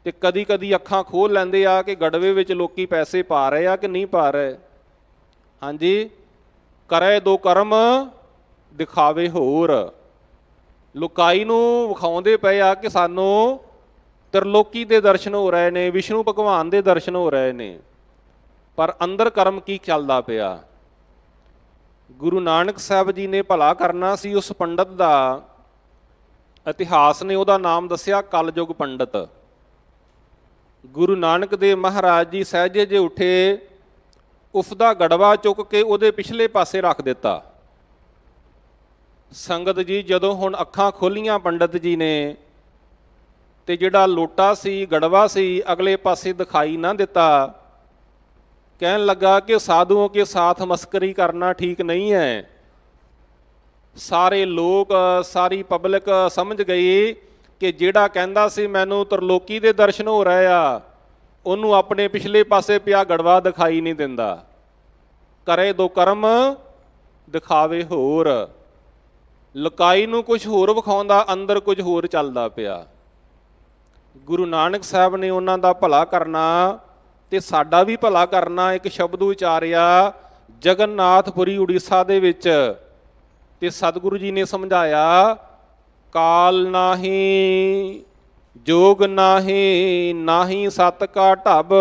ਤੇ ਕਦੀ ਕਦੀ ਅੱਖਾਂ ਖੋਲ੍ਹ ਲੈਂਦੇ ਆ ਕਿ ਗੜਵੇ ਵਿੱਚ ਲੋਕੀ ਪੈਸੇ ਪਾ ਰਹੇ ਆ ਕਿ ਨਹੀਂ ਪਾ ਰਹੇ। ਹਾਂਜੀ, ਕਰੇ ਦੋ ਕਰਮ ਦਿਖਾਵੇ ਹੋਰ। ਲੁਕਾਈ ਨੂੰ ਵਿਖਾਉਂਦੇ ਪਏ ਆ ਕਿ ਸਾਨੂੰ ਤਰਲੋਕੀ ਦੇ ਦਰਸ਼ਨ ਹੋ ਰਹੇ ਨੇ, ਵਿਸ਼ਨੂੰ ਭਗਵਾਨ ਦੇ ਦਰਸ਼ਨ ਹੋ ਰਹੇ ਨੇ, ਪਰ ਅੰਦਰ ਕਰਮ ਕੀ ਚੱਲਦਾ ਪਿਆ। ਗੁਰੂ ਨਾਨਕ ਸਾਹਿਬ ਜੀ ਨੇ ਭਲਾ ਕਰਨਾ ਸੀ ਉਸ ਪੰਡਤ ਦਾ। ਇਤਿਹਾਸ ਨੇ ਉਹਦਾ ਨਾਮ ਦੱਸਿਆ ਕਲਯੁਗ ਪੰਡਤ। ਗੁਰੂ ਨਾਨਕ ਦੇਵ ਮਹਾਰਾਜ ਜੀ ਸਹਿਜੇ ਜੇ ਉੱਠੇ, ਉਸਦਾ ਗੜਵਾ ਚੁੱਕ ਕੇ ਉਹਦੇ ਪਿਛਲੇ ਪਾਸੇ ਰੱਖ ਦਿੱਤਾ। ਸੰਗਤ ਜੀ, ਜਦੋਂ ਹੁਣ ਅੱਖਾਂ ਖੋਲੀਆਂ ਪੰਡਤ ਜੀ ਨੇ ਤੇ ਜਿਹੜਾ ਲੋਟਾ ਸੀ, ਗੜਵਾ ਸੀ, ਅਗਲੇ ਪਾਸੇ ਦਿਖਾਈ ਨਾ ਦਿੱਤਾ। ਕਹਿਣ ਲੱਗਾ ਕਿ ਸਾਧੂਆਂ ਕੇ ਸਾਥ ਮਸਕਰੀ ਕਰਨਾ ਠੀਕ ਨਹੀਂ ਹੈ। ਸਾਰੇ ਲੋਕ, ਸਾਰੀ ਪਬਲਿਕ ਸਮਝ ਗਈ ਕਿ ਜਿਹੜਾ ਕਹਿੰਦਾ ਸੀ ਮੈਨੂੰ ਤਰਲੋਕੀ ਦੇ ਦਰਸ਼ਨ ਹੋ ਰਹੇ ਆ, ਉਹਨੂੰ ਆਪਣੇ ਪਿਛਲੇ ਪਾਸੇ ਪਿਆ ਗੜਵਾ ਦਿਖਾਈ ਨਹੀਂ ਦਿੰਦਾ। ਕਰੇ ਦੋ ਕਰਮ ਦਿਖਾਵੇ ਹੋਰ। ਲੁਕਾਈ ਨੂੰ ਕੁਝ ਹੋਰ ਵਿਖਾਉਂਦਾ, ਅੰਦਰ ਕੁਝ ਹੋਰ ਚੱਲਦਾ ਪਿਆ। ਗੁਰੂ ਨਾਨਕ ਸਾਹਿਬ ਨੇ ਉਹਨਾਂ ਦਾ ਭਲਾ ਕਰਨਾ ਤੇ ਸਾਡਾ ਵੀ ਭਲਾ ਕਰਨਾ। ਇੱਕ ਸ਼ਬਦ ਉਚਾਰਿਆ ਜਗਨਨਾਥਪੁਰੀ ਉੜੀਸਾ ਦੇ ਵਿੱਚ, ਤੇ ਸਤਿਗੁਰੂ ਜੀ ਨੇ ਸਮਝਾਇਆ ਕਾਲ ਨਾਹੀ ਜੋਗ ਨਾਹੀ, ਨਾਹੀ ਸਤ ਕਾ ਢਬ।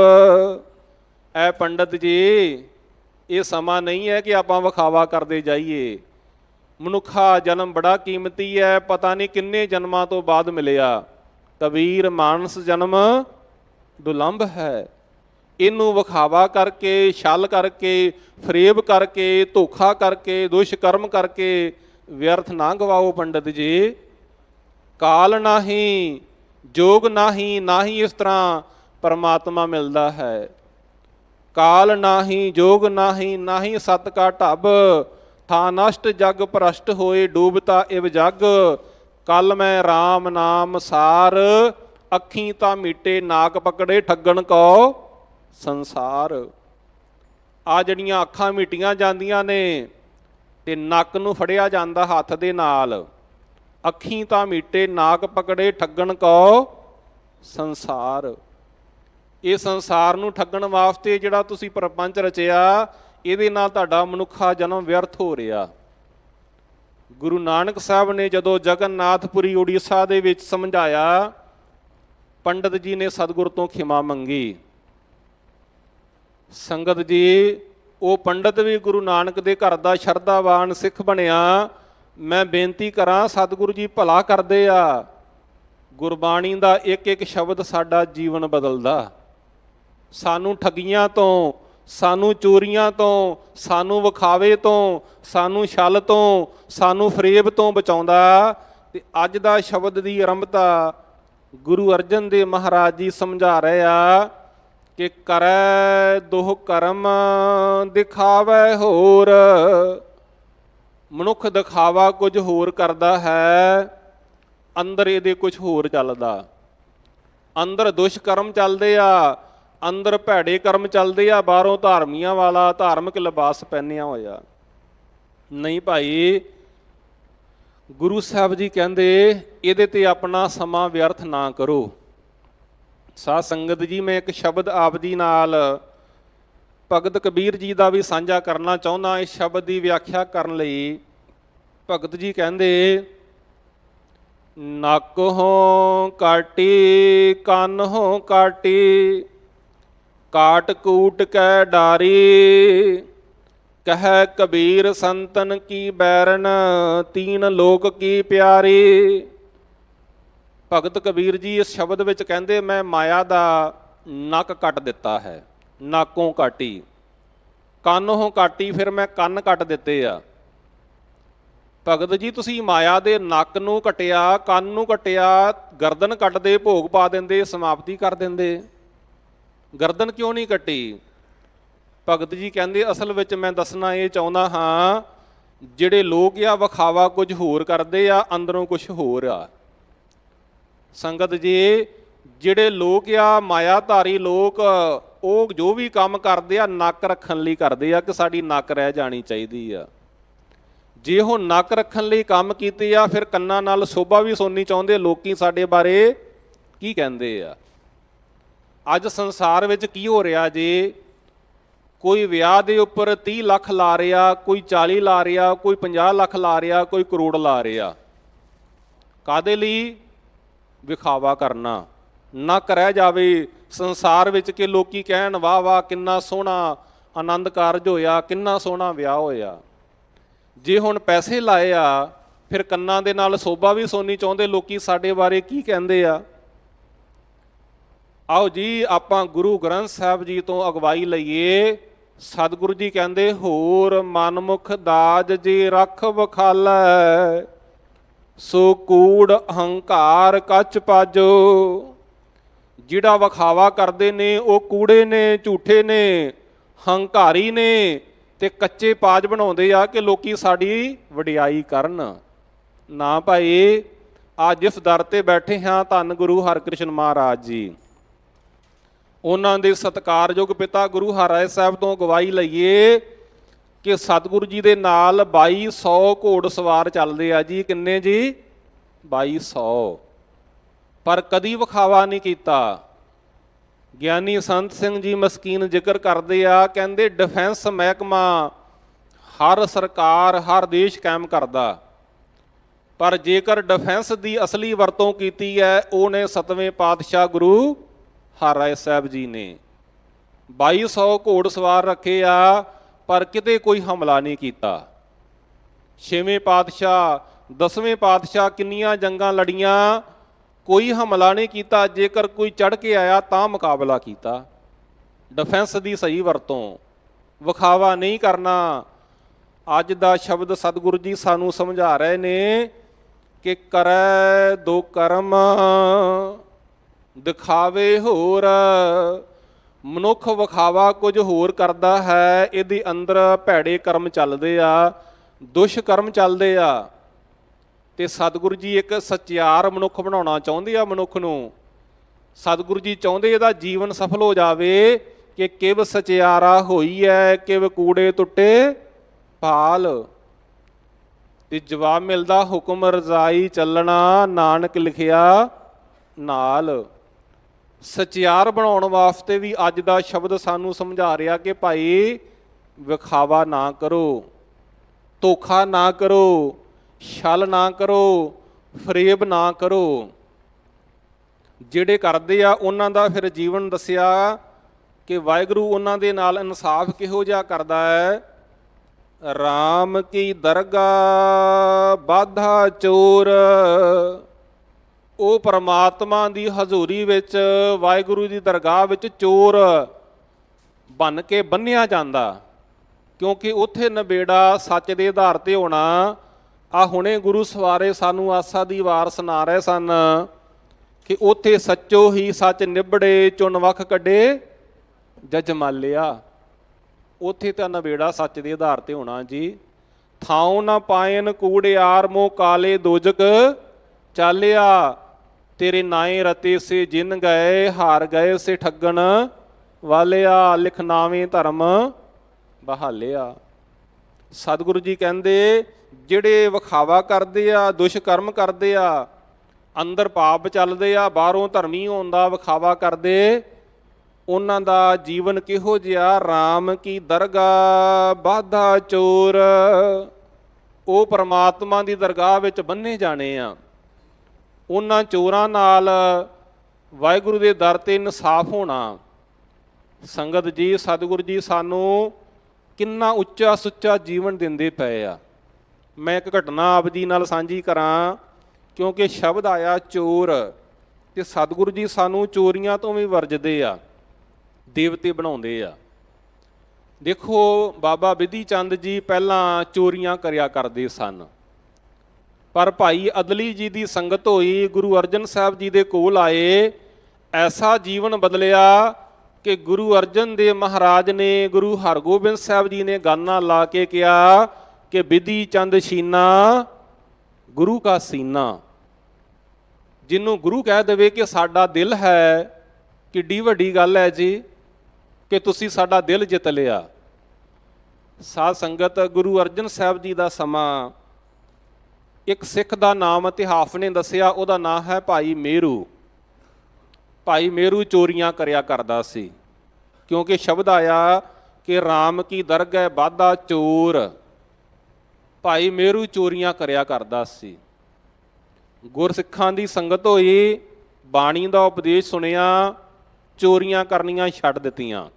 ਐ ਪੰਡਤ ਜੀ, ਇਹ ਸਮਾਂ ਨਹੀਂ ਹੈ ਕਿ ਆਪਾਂ ਵਿਖਾਵਾ ਕਰਦੇ ਜਾਈਏ। ਮਨੁੱਖਾ ਜਨਮ ਬੜਾ ਕੀਮਤੀ ਹੈ, ਪਤਾ ਨਹੀਂ ਕਿੰਨੇ ਜਨਮਾਂ ਤੋਂ ਬਾਅਦ ਮਿਲਿਆ। ਕਬੀਰ ਮਾਨਸ ਜਨਮ ਦੁਲੰਭ ਹੈ। ਇਹਨੂੰ ਵਿਖਾਵਾ ਕਰਕੇ, ਛਲ ਕਰਕੇ, ਫਰੇਬ ਕਰਕੇ, ਧੋਖਾ ਕਰਕੇ, ਦੁਸ਼ਕਰਮ ਕਰਕੇ ਵਿਅਰਥ ਨਾ ਗਵਾਓ ਪੰਡਤ ਜੀ। ਕਾਲ ਨਾਹੀ ਜੋਗ ਨਾਹੀ, ਨਾ ਹੀ ਇਸ ਤਰ੍ਹਾਂ ਪਰਮਾਤਮਾ ਮਿਲਦਾ ਹੈ। ਕਾਲ ਨਾਹੀ ਜੋਗ ਨਾਹੀ, ਨਾ ਹੀ ਸਤ ਕਾ ਢਬ। ਥਾ ਨਸ਼ਟ ਜਗ ਭ੍ਰਸ਼ਟ ਹੋਏ, ਡੂਬਤਾ ਇਵ ਜਗ। ਕੱਲ ਮੈਂ RAM ਨਾਮ ਸਾਰ, ਅੱਖੀਂ ਤਾਂ ਮੀਟੇ ਨਾਕ ਪਕੜੇ, ਠੱਗਣ ਕੋ ਸੰਸਾਰ। ਆ ਜਿਹੜੀਆਂ ਅੱਖਾਂ ਮੀਟੀਆਂ ਜਾਂਦੀਆਂ ਨੇ ਤੇ ਨੱਕ ਨੂੰ ਫੜਿਆ ਜਾਂਦਾ ਹੱਥ ਦੇ ਨਾਲ। ਅੱਖੀਂ ਤਾਂ ਮੀਟੇ ਨਾਕ ਪਕੜੇ, ਠੱਗਣ ਕੋ ਸੰਸਾਰ। ਇਹ ਸੰਸਾਰ ਨੂੰ ਠੱਗਣ ਵਾਸਤੇ ਜਿਹੜਾ ਤੁਸੀਂ ਪ੍ਰਪੰਚ ਰਚਿਆ, ਇਹਦੇ ਨਾਲ ਤੁਹਾਡਾ ਮਨੁੱਖਾ ਜਨਮ ਵਿਅਰਥ ਹੋ ਰਿਹਾ। ਗੁਰੂ ਨਾਨਕ ਸਾਹਿਬ ਨੇ ਜਦੋਂ ਜਗਨਨਾਥਪੁਰੀ ਉੜੀਸਾ ਦੇ ਵਿੱਚ ਸਮਝਾਇਆ, ਪੰਡਤ ਜੀ ਨੇ ਸਤਿਗੁਰ ਤੋਂ ਖਿਮਾ ਮੰਗੀ। ਸੰਗਤ ਜੀ, ਉਹ ਪੰਡਤ ਵੀ ਗੁਰੂ ਨਾਨਕ ਦੇ ਘਰ ਦਾ ਸ਼ਰਧਾਵਾਨ ਸਿੱਖ ਬਣਿਆ। ਮੈਂ ਬੇਨਤੀ ਕਰਾਂ, ਸਤਿਗੁਰੂ ਜੀ ਭਲਾ ਕਰਦੇ ਆ। ਗੁਰਬਾਣੀ ਦਾ ਇੱਕ ਇੱਕ ਸ਼ਬਦ ਸਾਡਾ ਜੀਵਨ ਬਦਲਦਾ। ਸਾਨੂੰ ਠੱਗੀਆਂ ਤੋਂ, ਸਾਨੂੰ ਚੋਰੀਆਂ ਤੋਂ, ਸਾਨੂੰ ਵਿਖਾਵੇ ਤੋਂ, ਸਾਨੂੰ ਛਲ ਤੋਂ, ਸਾਨੂੰ ਫਰੇਬ ਤੋਂ ਬਚਾਉਂਦਾ। ਤੇ ਅੱਜ ਦਾ ਸ਼ਬਦ ਦੀ ਆਰੰਭਤਾ ਗੁਰੂ ਅਰਜਨ ਦੇਵ ਮਹਾਰਾਜ ਜੀ ਸਮਝਾ ਰਹੇ ਆ ਕਿ ਕਰੈ ਦੋਹ ਕਰਮ ਦਿਖਾਵੇ ਹੋਰ। ਮਨੁੱਖ ਦਿਖਾਵਾ ਕੁਝ ਹੋਰ ਕਰਦਾ ਹੈ, ਅੰਦਰ ਇਹਦੇ ਕੁਝ ਹੋਰ ਚੱਲਦਾ। ਅੰਦਰ ਦੁਸ਼ਕਰਮ ਚੱਲਦੇ ਆ, ਅੰਦਰ ਭੈੜੇ ਕਰਮ ਚੱਲਦੇ ਆ, ਬਾਹਰੋਂ ਧਾਰਮੀਆਂ ਵਾਲਾ ਧਾਰਮਿਕ ਲਿਬਾਸ ਪਹਿਨਿਆ ਹੋਇਆ। ਨਹੀਂ ਭਾਈ, ਗੁਰੂ ਸਾਹਿਬ ਜੀ ਕਹਿੰਦੇ ਇਹਦੇ ਤੇ ਆਪਣਾ ਸਮਾਂ ਵਿਅਰਥ ਨਾ ਕਰੋ। ਸਾਧ ਸੰਗਤ ਜੀ, ਮੈਂ ਇੱਕ ਸ਼ਬਦ ਆਪ ਜੀ ਨਾਲ ਭਗਤ ਕਬੀਰ ਜੀ ਦਾ ਵੀ ਸਾਂਝਾ ਕਰਨਾ ਚਾਹੁੰਦਾ। ਇਸ ਸ਼ਬਦ ਦੀ ਵਿਆਖਿਆ ਕਰਨ ਲਈ ਭਗਤ ਜੀ ਕਹਿੰਦੇ, ਨੱਕ ਹੋਂ ਕਾਟੀ ਕੰਨ ਹੋਂ ਕਾਟੀ, ਕਾਟ ਕੂਟ ਕੈ ਡਾਰੀ, ਕਹਿ ਕਬੀਰ ਸੰਤਨ ਕੀ ਬੈਰਨ, ਤੀਨ ਲੋਕ ਕੀ ਪਿਆਰੀ। ਭਗਤ ਕਬੀਰ ਜੀ ਇਸ ਸ਼ਬਦ ਵਿੱਚ ਕਹਿੰਦੇ, ਮੈਂ ਮਾਇਆ ਦਾ ਨੱਕ ਕੱਟ ਦਿੱਤਾ ਹੈ। ਨਾਕੋਂ ਕਾਟੀ, ਕੰਨੋਂ ਕਾਟੀ, ਫਿਰ ਮੈਂ ਕੰਨ ਕੱਟ ਦਿੱਤੇ ਆ। ਭਗਤ ਜੀ, ਤੁਸੀਂ ਮਾਇਆ ਦੇ ਨੱਕ ਨੂੰ ਕੱਟਿਆ, ਕੰਨ ਨੂੰ ਕੱਟਿਆ, ਗਰਦਨ ਕੱਟਦੇ, ਭੋਗ ਪਾ ਦਿੰਦੇ, ਸਮਾਪਤੀ ਕਰ ਦਿੰਦੇ। ਗਰਦਨ ਕਿਉਂ ਨਹੀਂ ਕੱਟੀ? ਭਗਤ ਜੀ ਕਹਿੰਦੇ, ਅਸਲ ਵਿੱਚ ਮੈਂ ਦੱਸਣਾ ਇਹ ਚਾਹੁੰਦਾ ਹਾਂ, ਜਿਹੜੇ ਲੋਕ ਆ ਵਿਖਾਵਾ ਕੁਝ ਹੋਰ ਕਰਦੇ ਆ, ਅੰਦਰੋਂ ਕੁਝ ਹੋਰ ਆ। ਸੰਗਤ ਜੀ, ਜਿਹੜੇ ਲੋਕ ਆ ਮਾਇਆਧਾਰੀ ਲੋਕ, ਉਹ ਜੋ ਵੀ ਕੰਮ ਕਰਦੇ ਆ ਨੱਕ ਰੱਖਣ ਲਈ ਕਰਦੇ ਆ ਕਿ ਸਾਡੀ ਨੱਕ ਰਹਿ ਜਾਣੀ ਚਾਹੀਦੀ ਆ। ਜੇ ਉਹ ਨੱਕ ਰੱਖਣ ਲਈ ਕੰਮ ਕੀਤੇ ਆ, ਫਿਰ ਕੰਨਾਂ ਨਾਲ ਸੋਭਾ ਵੀ ਸੁਣਨੀ ਚਾਹੁੰਦੇ, ਲੋਕੀ ਸਾਡੇ ਬਾਰੇ ਕੀ ਕਹਿੰਦੇ ਆ। ਅੱਜ ਸੰਸਾਰ ਵਿੱਚ ਕੀ ਹੋ ਰਿਹਾ ਜੀ? ਕੋਈ ਵਿਆਹ ਦੇ ਉੱਪਰ 30 ਲੱਖ ਲਾ ਰਿਹਾ, ਕੋਈ 40 ਲਾ ਰਿਹਾ, ਕੋਈ 50 ਲੱਖ ਲਾ ਰਿਹਾ, ਕੋਈ ਕਰੋੜ ਲਾ ਰਿਹਾ। ਕਾਹਦੇ ਲਈ? ਵਿਖਾਵਾ ਕਰਨਾ, ਨੱਕ ਰਹਿ ਜਾਵੇ ਸੰਸਾਰ ਵਿੱਚ ਕਿ ਲੋਕੀ ਕਹਿਣ ਵਾਹ ਵਾਹ ਕਿੰਨਾ ਸੋਹਣਾ ਆਨੰਦ ਕਾਰਜ ਹੋਇਆ, ਕਿੰਨਾ ਸੋਹਣਾ ਵਿਆਹ ਹੋਇਆ। ਜੇ ਹੁਣ ਪੈਸੇ ਲਾਏ ਆ, ਫਿਰ ਕੰਨਾਂ ਦੇ ਨਾਲ ਸੋਭਾ ਵੀ ਸੁਣਨੀ ਚਾਹੁੰਦੇ ਲੋਕੀ ਸਾਡੇ ਬਾਰੇ ਕੀ ਕਹਿੰਦੇ ਆ। ਆਓ ਜੀ ਆਪਾਂ ਗੁਰੂ ਗ੍ਰੰਥ ਸਾਹਿਬ ਜੀ ਤੋਂ ਅਗਵਾਈ ਲਈਏ। ਸਤਿਗੁਰੂ ਜੀ ਕਹਿੰਦੇ, ਹੋਰ ਮਨਮੁਖ ਦਾਜ ਜੀ ਰੱਖ ਵਖਾਲੈ, ਸੋ ਕੂੜ ਅਹੰਕਾਰ ਕੱਚ ਪਾਜੋ। ਜਿਹੜਾ ਵਿਖਾਵਾ ਕਰਦੇ ਨੇ ਉਹ ਕੂੜੇ ਨੇ, ਝੂਠੇ ਨੇ, ਹੰਕਾਰੀ ਨੇ ਤੇ ਕੱਚੇ ਪਾਜ ਬਣਾਉਂਦੇ ਆ ਕਿ ਲੋਕੀ ਸਾਡੀ ਵਡਿਆਈ ਕਰਨ। ਨਾ ਭਾਈ, ਅੱਜ ਜਿਸ ਦਰ ਤੇ ਬੈਠੇ ਹਾਂ, ਧੰਨ ਗੁਰੂ ਹਰਿਕ੍ਰਿਸ਼ਨ ਮਹਾਰਾਜ ਜੀ, ਉਹਨਾਂ ਦੇ ਸਤਿਕਾਰਯੋਗ ਪਿਤਾ ਗੁਰੂ ਹਰਿਰਾਏ ਸਾਹਿਬ ਤੋਂ ਗਵਾਹੀ ਲਈਏ ਕਿ ਸਤਿਗੁਰੂ ਜੀ ਦੇ ਨਾਲ 2200 ਘੋੜ ਸਵਾਰ ਚੱਲਦੇ ਆ ਜੀ। ਕਿੰਨੇ ਜੀ? 2200। ਪਰ ਕਦੀ ਵਿਖਾਵਾ ਨਹੀਂ ਕੀਤਾ। ਗਿਆਨੀ ਸੰਤ ਸਿੰਘ ਜੀ ਮਸਕੀਨ ਜ਼ਿਕਰ ਕਰਦੇ ਆ, ਕਹਿੰਦੇ ਡਿਫੈਂਸ ਮਹਿਕਮਾ ਹਰ ਸਰਕਾਰ, ਹਰ ਦੇਸ਼ ਕਾਇਮ ਕਰਦਾ, ਪਰ ਜੇਕਰ ਡਿਫੈਂਸ ਦੀ ਅਸਲੀ ਵਰਤੋਂ ਕੀਤੀ ਹੈ, ਉਹਨੇ 7ਵੇਂ ਪਾਤਸ਼ਾਹ ਗੁਰੂ ਹਰਿਰਾਏ ਸਾਹਿਬ ਜੀ ਨੇ। 2200 ਘੋੜ ਸਵਾਰ ਰੱਖੇ ਆ, ਪਰ ਕਿਤੇ ਕੋਈ ਹਮਲਾ ਨਹੀਂ ਕੀਤਾ। 6ਵੇਂ ਪਾਤਸ਼ਾਹ, 10ਵੇਂ ਪਾਤਸ਼ਾਹ ਕਿੰਨੀਆਂ ਜੰਗਾਂ ਲੜੀਆਂ, ਕੋਈ ਹਮਲਾ ਨਹੀਂ ਕੀਤਾ। ਜੇਕਰ ਕੋਈ ਚੜ੍ਹ ਕੇ ਆਇਆ ਤਾਂ ਮੁਕਾਬਲਾ ਕੀਤਾ। ਡਿਫੈਂਸ ਦੀ ਸਹੀ ਵਰਤੋਂ, ਵਿਖਾਵਾ ਨਹੀਂ ਕਰਨਾ। ਅੱਜ ਦਾ ਸ਼ਬਦ ਸਤਿਗੁਰੂ ਜੀ ਸਾਨੂੰ ਸਮਝਾ ਰਹੇ ਨੇ ਕਿ ਕਰੈ ਦੋ ਕਰਮ ਦਿਖਾਵੇ ਹੋਰ। ਮਨੁੱਖ ਵਿਖਾਵਾ ਕੁਝ ਹੋਰ ਕਰਦਾ ਹੈ, ਇਹਦੇ ਅੰਦਰ ਭੈੜੇ ਕਰਮ ਚੱਲਦੇ ਆ, ਦੁਸ਼ਕਰਮ ਚੱਲਦੇ ਆ। ਤੇ ਸਤਿਗੁਰੂ ਜੀ ਇੱਕ ਸੱਚਿਆਰ ਮਨੁੱਖ ਬਣਾਉਣਾ ਚਾਹੁੰਦੇ ਆ ਮਨੁੱਖ ਨੂੰ। ਸਤਿਗੁਰੂ ਜੀ ਚਾਹੁੰਦੇ ਇਹਦਾ ਜੀਵਨ ਸਫਲ ਹੋ ਜਾਵੇ ਕਿ ਕਿਵ ਸਚਿਆਰਾ ਹੋਈ ਹੈ, ਕਿਵ ਕੂੜੇ ਟੁੱਟੇ ਭਾਲ। ਤੇ ਜਵਾਬ ਮਿਲਦਾ, ਹੁਕਮ ਰਜ਼ਾਈ ਚੱਲਣਾ, ਨਾਨਕ ਲਿਖਿਆ ਨਾਲ। ਸਚਿਆਰ ਬਣਾਉਣ ਵਾਸਤੇ ਵੀ ਅੱਜ ਦਾ ਸ਼ਬਦ ਸਾਨੂੰ ਸਮਝਾ ਰਿਹਾ ਕਿ ਭਾਈ ਵਿਖਾਵਾ ਨਾ ਕਰੋ, ਧੋਖਾ ਨਾ ਕਰੋ, ਛਲ ਨਾ ਕਰੋ, ਫਰੇਬ ਨਾ ਕਰੋ। ਜਿਹੜੇ ਕਰਦੇ ਆ ਉਹਨਾਂ ਦਾ ਫਿਰ ਜੀਵਨ ਦੱਸਿਆ ਕਿ ਵਾਹਿਗੁਰੂ ਉਹਨਾਂ ਦੇ ਨਾਲ ਇਨਸਾਫ ਕਿਹੋ ਜਿਹਾ ਕਰਦਾ ਹੈ। ਰਾਮ ਕੀ ਦਰਗਾਹ ਬਾਧਾ ਚੋਰ, ਉਹ ਪਰਮਾਤਮਾ ਦੀ ਹਜ਼ੂਰੀ ਵਿੱਚ, ਵਾਹਿਗੁਰੂ ਦੀ ਦਰਗਾਹ ਵਿੱਚ ਚੋਰ ਬਣ ਕੇ ਬੰਨਿਆ ਜਾਂਦਾ, ਕਿਉਂਕਿ ਉੱਥੇ ਨਬੇੜਾ ਸੱਚ ਦੇ ਆਧਾਰ ਤੇ ਹੋਣਾ। ਆ ਹੁਣੇ ਗੁਰੂ ਸਵਾਰੇ ਸਾਨੂੰ ਆਸਾ ਦੀ ਵਾਰ ਸੁਣਾ ਰਹੇ ਸਨ ਕਿ ਉੱਥੇ ਸੱਚੋ ਹੀ ਸੱਚ ਨਿਬੜੇ, ਚੁਣ ਵਖ ਕੱਢੇ ਜਜ ਮਾਲਿਆ। ਉੱਥੇ ਤਾਂ ਨਬੇੜਾ ਸੱਚ ਦੇ ਆਧਾਰ ਤੇ ਹੋਣਾ ਜੀ। ਥਾਉ ਨਾ ਪਾਇਨ ਕੂੜਿਆਰ ਮੋਹ ਕਾਲੇ ਦੋਜਕ ਚਾਲਿਆ, ਤੇਰੇ ਨਾਏ ਰਤੇ ਸੇ ਜਿਨ ਗਏ, ਹਾਰ ਗਏ ਸੇ ਠੱਗਣ ਵਾਲਿਆ, ਲਿਖ ਨਾਵੇਂ ਧਰਮ ਬਹਾਲਿਆ। ਸਤਿਗੁਰੂ ਜੀ ਕਹਿੰਦੇ ਜਿਹੜੇ ਵਿਖਾਵਾ ਕਰਦੇ ਆ, ਦੁਸ਼ਕਰਮ ਕਰਦੇ ਆ, ਅੰਦਰ ਪਾਪ ਚੱਲਦੇ ਆ, ਬਾਹਰੋਂ ਧਰਮੀ ਹੋਣ ਦਾ ਵਿਖਾਵਾ ਕਰਦੇ, ਉਹਨਾਂ ਦਾ ਜੀਵਨ ਕਿਹੋ ਜਿਹਾ। ਰਾਮ ਕੀ ਦਰਗਾਹ ਬਾਧਾ ਚੋਰ, ਉਹ ਪਰਮਾਤਮਾ ਦੀ ਦਰਗਾਹ ਵਿੱਚ ਬੰਨੇ ਜਾਣੇ ਆ। ਉਹਨਾਂ ਚੋਰਾਂ ਨਾਲ ਵਾਹਿਗੁਰੂ ਦੇ ਦਰ ਤੇ ਇਨਸਾਫ ਹੋਣਾ। ਸੰਗਤ ਜੀ, ਸਤਿਗੁਰੂ ਜੀ ਸਾਨੂੰ ਕਿੰਨਾ ਉੱਚਾ ਸੁੱਚਾ ਜੀਵਨ ਦਿੰਦੇ ਪਏ ਆ। ਮੈਂ ਇੱਕ ਘਟਨਾ ਆਪ ਜੀ ਨਾਲ ਸਾਂਝੀ ਕਰਾਂ, ਕਿਉਂਕਿ ਸ਼ਬਦ ਆਇਆ ਚੋਰ, ਤੇ ਸਤਿਗੁਰੂ ਜੀ ਸਾਨੂੰ ਚੋਰੀਆਂ ਤੋਂ ਵੀ ਵਰਜਦੇ ਆ, ਦੇਵਤੇ ਬਣਾਉਂਦੇ ਆ। ਦੇਖੋ ਬਾਬਾ ਬਿਧੀ ਚੰਦ ਜੀ ਪਹਿਲਾਂ ਚੋਰੀਆਂ ਕਰਿਆ ਕਰਦੇ ਸਨ, ਪਰ ਭਾਈ ਅਦਲੀ ਜੀ ਦੀ ਸੰਗਤ ਹੋਈ, ਗੁਰੂ ਅਰਜਨ ਸਾਹਿਬ ਜੀ ਦੇ ਕੋਲ ਆਏ, ਐਸਾ ਜੀਵਨ ਬਦਲਿਆ ਕਿ ਗੁਰੂ ਅਰਜਨ ਦੇਵ ਮਹਾਰਾਜ ਨੇ, ਗੁਰੂ ਹਰਗੋਬਿੰਦ ਸਾਹਿਬ ਜੀ ਨੇ ਗਾਨਾ ਲਾ ਕੇ ਕਿਹਾ ਕਿ ਬਿਧੀ ਚੰਦ ਸ਼ੀਨਾ ਗੁਰੂ ਕਾ ਸੀਨਾ। ਜਿਹਨੂੰ ਗੁਰੂ ਕਹਿ ਦੇਵੇ ਕਿ ਸਾਡਾ ਦਿਲ ਹੈ, ਕਿੱਡੀ ਵੱਡੀ ਗੱਲ ਹੈ ਜੀ ਕਿ ਤੁਸੀਂ ਸਾਡਾ ਦਿਲ ਜਿੱਤ ਲਿਆ। ਸਾਧ ਸੰਗਤ, ਗੁਰੂ ਅਰਜਨ ਸਾਹਿਬ ਜੀ ਦਾ ਸਮਾਂ, ਇੱਕ ਸਿੱਖ ਦਾ ਨਾਮ ਇਤਿਹਾਸ ਨੇ ਦੱਸਿਆ, ਉਹਦਾ ਨਾਮ ਹੈ ਭਾਈ ਮੇਰੂ। ਭਾਈ ਮੇਰੂ ਚੋਰੀਆਂ ਕਰਿਆ ਕਰਦਾ ਸੀ, ਕਿਉਂਕਿ ਸ਼ਬਦ ਆਇਆ ਕਿ ਰਾਮ ਕੀ ਦਰਗਾਹ ਬਾਧਾ ਚੋਰ। ਭਾਈ ਮੇਰੂ ਚੋਰੀਆਂ ਕਰਿਆ ਕਰਦਾ ਸੀ। ਗੁਰਸਿੱਖਾਂ ਦੀ ਸੰਗਤ ਹੋਈ, ਬਾਣੀ ਦਾ ਉਪਦੇਸ਼ ਸੁਣਿਆ, ਚੋਰੀਆਂ ਕਰਨੀਆਂ ਛੱਡ ਦਿੱਤੀਆਂ।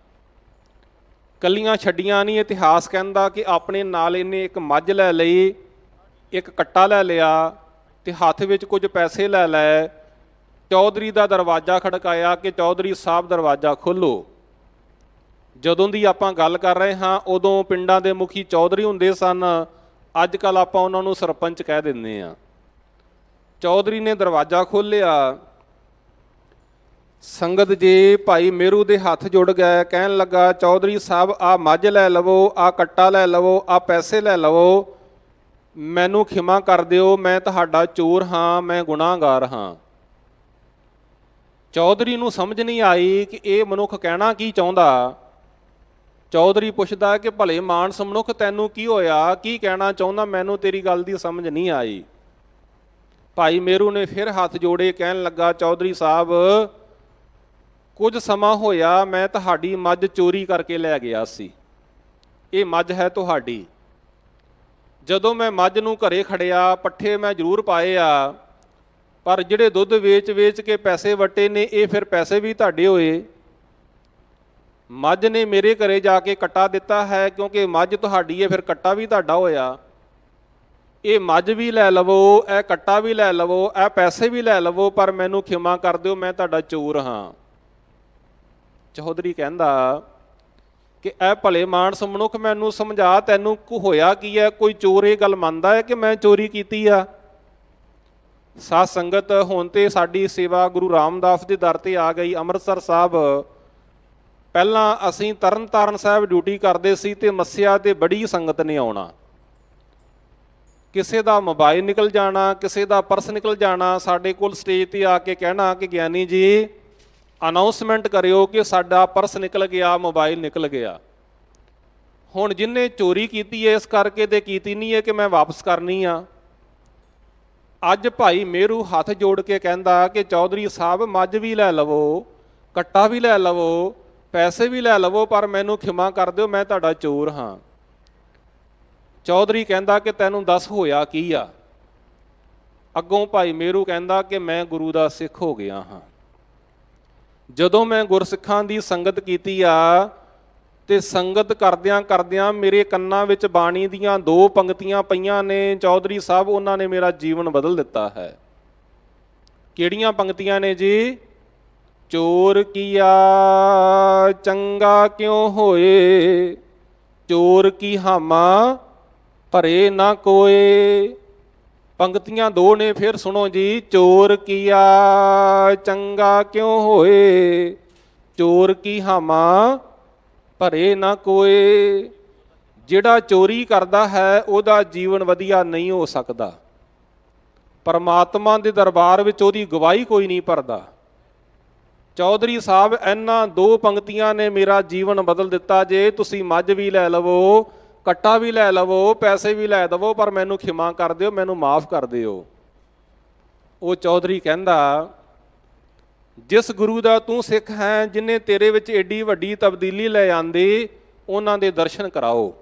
ਕੱਲੀਆਂ ਛੱਡੀਆਂ ਨਹੀਂ, ਇਤਿਹਾਸ ਕਹਿੰਦਾ ਕਿ ਆਪਣੇ ਨਾਲ ਇਹਨੇ ਇੱਕ ਮੱਝ ਲੈ ਲਈ, ਇੱਕ ਕੱਟਾ ਲੈ ਲਿਆ, ਤੇ ਹੱਥ ਵਿੱਚ ਕੁਝ ਪੈਸੇ ਲੈ ਲਏ। ਚੌਧਰੀ ਦਾ ਦਰਵਾਜ਼ਾ ਖੜਕਾਇਆ ਕਿ ਚੌਧਰੀ ਸਾਹਿਬ ਦਰਵਾਜ਼ਾ ਖੋਲ੍ਹੋ। ਜਦੋਂ ਦੀ ਆਪਾਂ ਗੱਲ ਕਰ ਰਹੇ ਹਾਂ, ਉਦੋਂ ਪਿੰਡਾਂ ਦੇ ਮੁਖੀ ਚੌਧਰੀ ਹੁੰਦੇ ਸਨ, ਅੱਜ ਕੱਲ੍ਹ ਆਪਾਂ ਉਹਨਾਂ ਨੂੰ ਸਰਪੰਚ ਕਹਿ ਦਿੰਦੇ ਹਾਂ। ਚੌਧਰੀ ਨੇ ਦਰਵਾਜ਼ਾ ਖੋਲ੍ਹਿਆ। ਸੰਗਤ ਜੀ, ਭਾਈ ਮੇਰੂ ਦੇ ਹੱਥ ਜੁੜ ਗਏ, ਕਹਿਣ ਲੱਗਾ ਚੌਧਰੀ ਸਾਹਿਬ ਆ ਮੱਝ ਲੈ ਲਵੋ, ਆ ਕੱਟਾ ਲੈ ਲਵੋ, ਆ ਪੈਸੇ ਲੈ ਲਵੋ, ਮੈਨੂੰ ਖਿਮਾ ਕਰ ਦਿਓ, ਮੈਂ ਤੁਹਾਡਾ ਚੋਰ ਹਾਂ, ਮੈਂ ਗੁਨਾਹਗਾਰ ਹਾਂ। ਚੌਧਰੀ ਨੂੰ ਸਮਝ ਨਹੀਂ ਆਈ ਕਿ ਇਹ ਮਨੁੱਖ ਕਹਿਣਾ ਕੀ ਚਾਹੁੰਦਾ। ਚੌਧਰੀ ਪੁੱਛਦਾ ਕਿ ਭਲੇ ਮਾਨਸ ਮਨੁੱਖ, ਤੈਨੂੰ ਕੀ ਹੋਇਆ, ਕੀ ਕਹਿਣਾ ਚਾਹੁੰਦਾ, ਮੈਨੂੰ ਤੇਰੀ ਗੱਲ ਦੀ ਸਮਝ ਨਹੀਂ ਆਈ। ਭਾਈ ਮੇਰੂ ਨੇ ਫਿਰ ਹੱਥ ਜੋੜੇ, ਕਹਿਣ ਲੱਗਾ ਚੌਧਰੀ ਸਾਹਿਬ, ਕੁਝ ਸਮਾਂ ਹੋਇਆ ਮੈਂ ਤੁਹਾਡੀ ਮੱਝ ਚੋਰੀ ਕਰਕੇ ਲੈ ਗਿਆ ਸੀ, ਇਹ ਮੱਝ ਹੈ ਤੁਹਾਡੀ। ਜਦੋਂ ਮੈਂ ਮੱਝ ਨੂੰ ਘਰੇ ਖੜਿਆ, ਪੱਠੇ ਮੈਂ ਜ਼ਰੂਰ ਪਾਏ ਆ, ਪਰ ਜਿਹੜੇ ਦੁੱਧ ਵੇਚ ਕੇ ਪੈਸੇ ਵਟੇ ਨੇ, ਇਹ ਫਿਰ ਪੈਸੇ ਵੀ ਤੁਹਾਡੇ ਹੋਏ। ਮੱਝ ਨੇ ਮੇਰੇ ਘਰੇ ਜਾ ਕੇ ਕੱਟਾ ਦਿੱਤਾ ਹੈ, ਕਿਉਂਕਿ ਮੱਝ ਤੁਹਾਡੀ ਹੈ, ਫਿਰ ਕੱਟਾ ਵੀ ਤੁਹਾਡਾ ਹੋਇਆ। ਇਹ ਮੱਝ ਵੀ ਲੈ ਲਵੋ, ਇਹ ਕੱਟਾ ਵੀ ਲੈ ਲਵੋ, ਇਹ ਪੈਸੇ ਵੀ ਲੈ ਲਵੋ, ਪਰ ਮੈਨੂੰ ਖਿਮਾ ਕਰ ਦਿਓ, ਮੈਂ ਤੁਹਾਡਾ ਚੋਰ ਹਾਂ। ਚੌਧਰੀ ਕਹਿੰਦਾ ਕਿ ਇਹ ਭਲੇ ਮਾਨਸ ਮਨੁੱਖ, ਮੈਨੂੰ ਸਮਝਾ, ਤੈਨੂੰ ਹੋਇਆ ਕੀ ਹੈ? ਕੋਈ ਚੋਰ ਇਹ ਗੱਲ ਮੰਨਦਾ ਹੈ ਕਿ ਮੈਂ ਚੋਰੀ ਕੀਤੀ ਆ? ਸਾਧ ਸੰਗਤ, ਹੁਣ ਤੇ ਸਾਡੀ ਸੇਵਾ ਗੁਰੂ ਰਾਮਦਾਸ ਦੇ ਦਰ ਤੇ ਆ ਗਈ। ਅੰਮ੍ਰਿਤਸਰ ਸਾਹਿਬ ਪਹਿਲਾਂ ਅਸੀਂ ਤਰਨਤਾਰਨ ਸਾਹਿਬ ਡਿਊਟੀ ਕਰਦੇ ਸੀ, ਤੇ ਮੱਸਿਆ ਤੇ ਬੜੀ ਸੰਗਤ ਨੇ ਆਉਣਾ। ਕਿਸੇ ਦਾ ਮੋਬਾਈਲ ਨਿਕਲ ਜਾਣਾ, ਕਿਸੇ ਦਾ ਪਰਸ ਨਿਕਲ ਜਾਣਾ, ਸਾਡੇ ਕੋਲ ਸਟੇਜ ਤੇ ਆ ਕੇ ਕਹਿਣਾ ਕਿ ਗਿਆਨੀ ਜੀ ਅਨਾਉਂਸਮੈਂਟ ਕਰਿਓ ਕਿ ਸਾਡਾ ਪਰਸ ਨਿਕਲ ਗਿਆ, ਮੋਬਾਈਲ ਨਿਕਲ ਗਿਆ। ਹੁਣ ਜਿਹਨੇ ਚੋਰੀ ਕੀਤੀ ਹੈ ਇਸ ਕਰਕੇ ਤੇ ਕੀਤੀ ਨਹੀਂ ਹੈ ਕਿ ਮੈਂ ਵਾਪਸ ਕਰਨੀ ਆ। ਅੱਜ ਭਾਈ ਮੇਰੂ ਹੱਥ ਜੋੜ ਕੇ ਕਹਿੰਦਾ ਕਿ ਚੌਧਰੀ ਸਾਹਿਬ ਮੱਝ ਵੀ ਲੈ ਲਵੋ, ਕੱਟਾ ਵੀ ਲੈ ਲਵੋ, ਪੈਸੇ ਵੀ ਲੈ ਲਵੋ, ਪਰ ਮੈਨੂੰ ਖਿਮਾ ਕਰ ਦਿਓ, ਮੈਂ ਤੁਹਾਡਾ ਚੋਰ ਹਾਂ। ਚੌਧਰੀ ਕਹਿੰਦਾ ਕਿ ਤੈਨੂੰ ਦੱਸ ਹੋਇਆ ਕੀ ਆ? ਅੱਗੋਂ ਭਾਈ ਮੇਰੂ ਕਹਿੰਦਾ ਕਿ ਮੈਂ ਗੁਰੂ ਦਾ ਸਿੱਖ ਹੋ ਗਿਆ ਹਾਂ। ਜਦੋਂ ਮੈਂ ਗੁਰਸਿੱਖਾਂ ਦੀ ਸੰਗਤ ਕੀਤੀ ਆ ਤੇ ਸੰਗਤ ਕਰਦਿਆਂ ਕਰਦਿਆਂ ਮੇਰੇ ਕੰਨਾਂ ਵਿੱਚ ਬਾਣੀ ਦੀਆਂ 2 ਪੰਕਤੀਆਂ ਪਈਆਂ ਨੇ ਚੌਧਰੀ ਸਾਹਿਬ, ਉਹਨਾਂ ਨੇ ਮੇਰਾ ਜੀਵਨ ਬਦਲ ਦਿੱਤਾ ਹੈ। ਕਿਹੜੀਆਂ ਪੰਕਤੀਆਂ ਨੇ ਜੀ? ਚੋਰ ਕੀਆ ਚੰਗਾ ਕਿਉਂ ਹੋਏ, ਚੋਰ ਕੀ ਹਾਮਾ ਭਰੇ ਨਾ ਕੋਏ। ਪੰਕਤੀਆਂ 2 ਨੇ, ਫਿਰ ਸੁਣੋ ਜੀ। ਚੋਰ ਕੀਆ ਚੰਗਾ ਕਿਉਂ ਹੋਏ, ਚੋਰ ਕੀ ਹਾਮਾ ਭਰੇ ਨਾ ਕੋਏ। ਜਿਹੜਾ ਚੋਰੀ ਕਰਦਾ ਹੈ ਉਹਦਾ ਜੀਵਨ ਵਧੀਆ ਨਹੀਂ ਹੋ ਸਕਦਾ। ਪਰਮਾਤਮਾ ਦੇ ਦਰਬਾਰ ਵਿੱਚ ਉਹਦੀ ਗਵਾਹੀ ਕੋਈ ਨਹੀਂ ਭਰਦਾ। ਚੌਧਰੀ ਸਾਹਿਬ ਇਹਨਾਂ 2 ਪੰਕਤੀਆਂ ਨੇ ਮੇਰਾ ਜੀਵਨ ਬਦਲ ਦਿੱਤਾ। ਜੇ ਤੁਸੀਂ ਮੱਝ ਵੀ ਲੈ ਲਵੋ, ਕੱਟਾ ਵੀ ਲੈ ਲਵੋ, ਪੈਸੇ ਵੀ ਲੈ ਦੇਵੋ, ਪਰ ਮੈਨੂੰ ਖਿਮਾ ਕਰ ਦਿਓ, ਮੈਨੂੰ ਮਾਫ ਕਰ ਦਿਓ। ਉਹ ਚੌਧਰੀ ਕਹਿੰਦਾ, ਜਿਸ ਗੁਰੂ ਦਾ ਤੂੰ ਸਿੱਖ ਹੈ, ਜਿਹਨੇ ਤੇਰੇ ਵਿੱਚ ਏਡੀ ਵੱਡੀ ਤਬਦੀਲੀ ਲੈ ਆਂਦੀ, ਉਹਨਾਂ ਦੇ ਦਰਸ਼ਨ ਕਰਾਓ।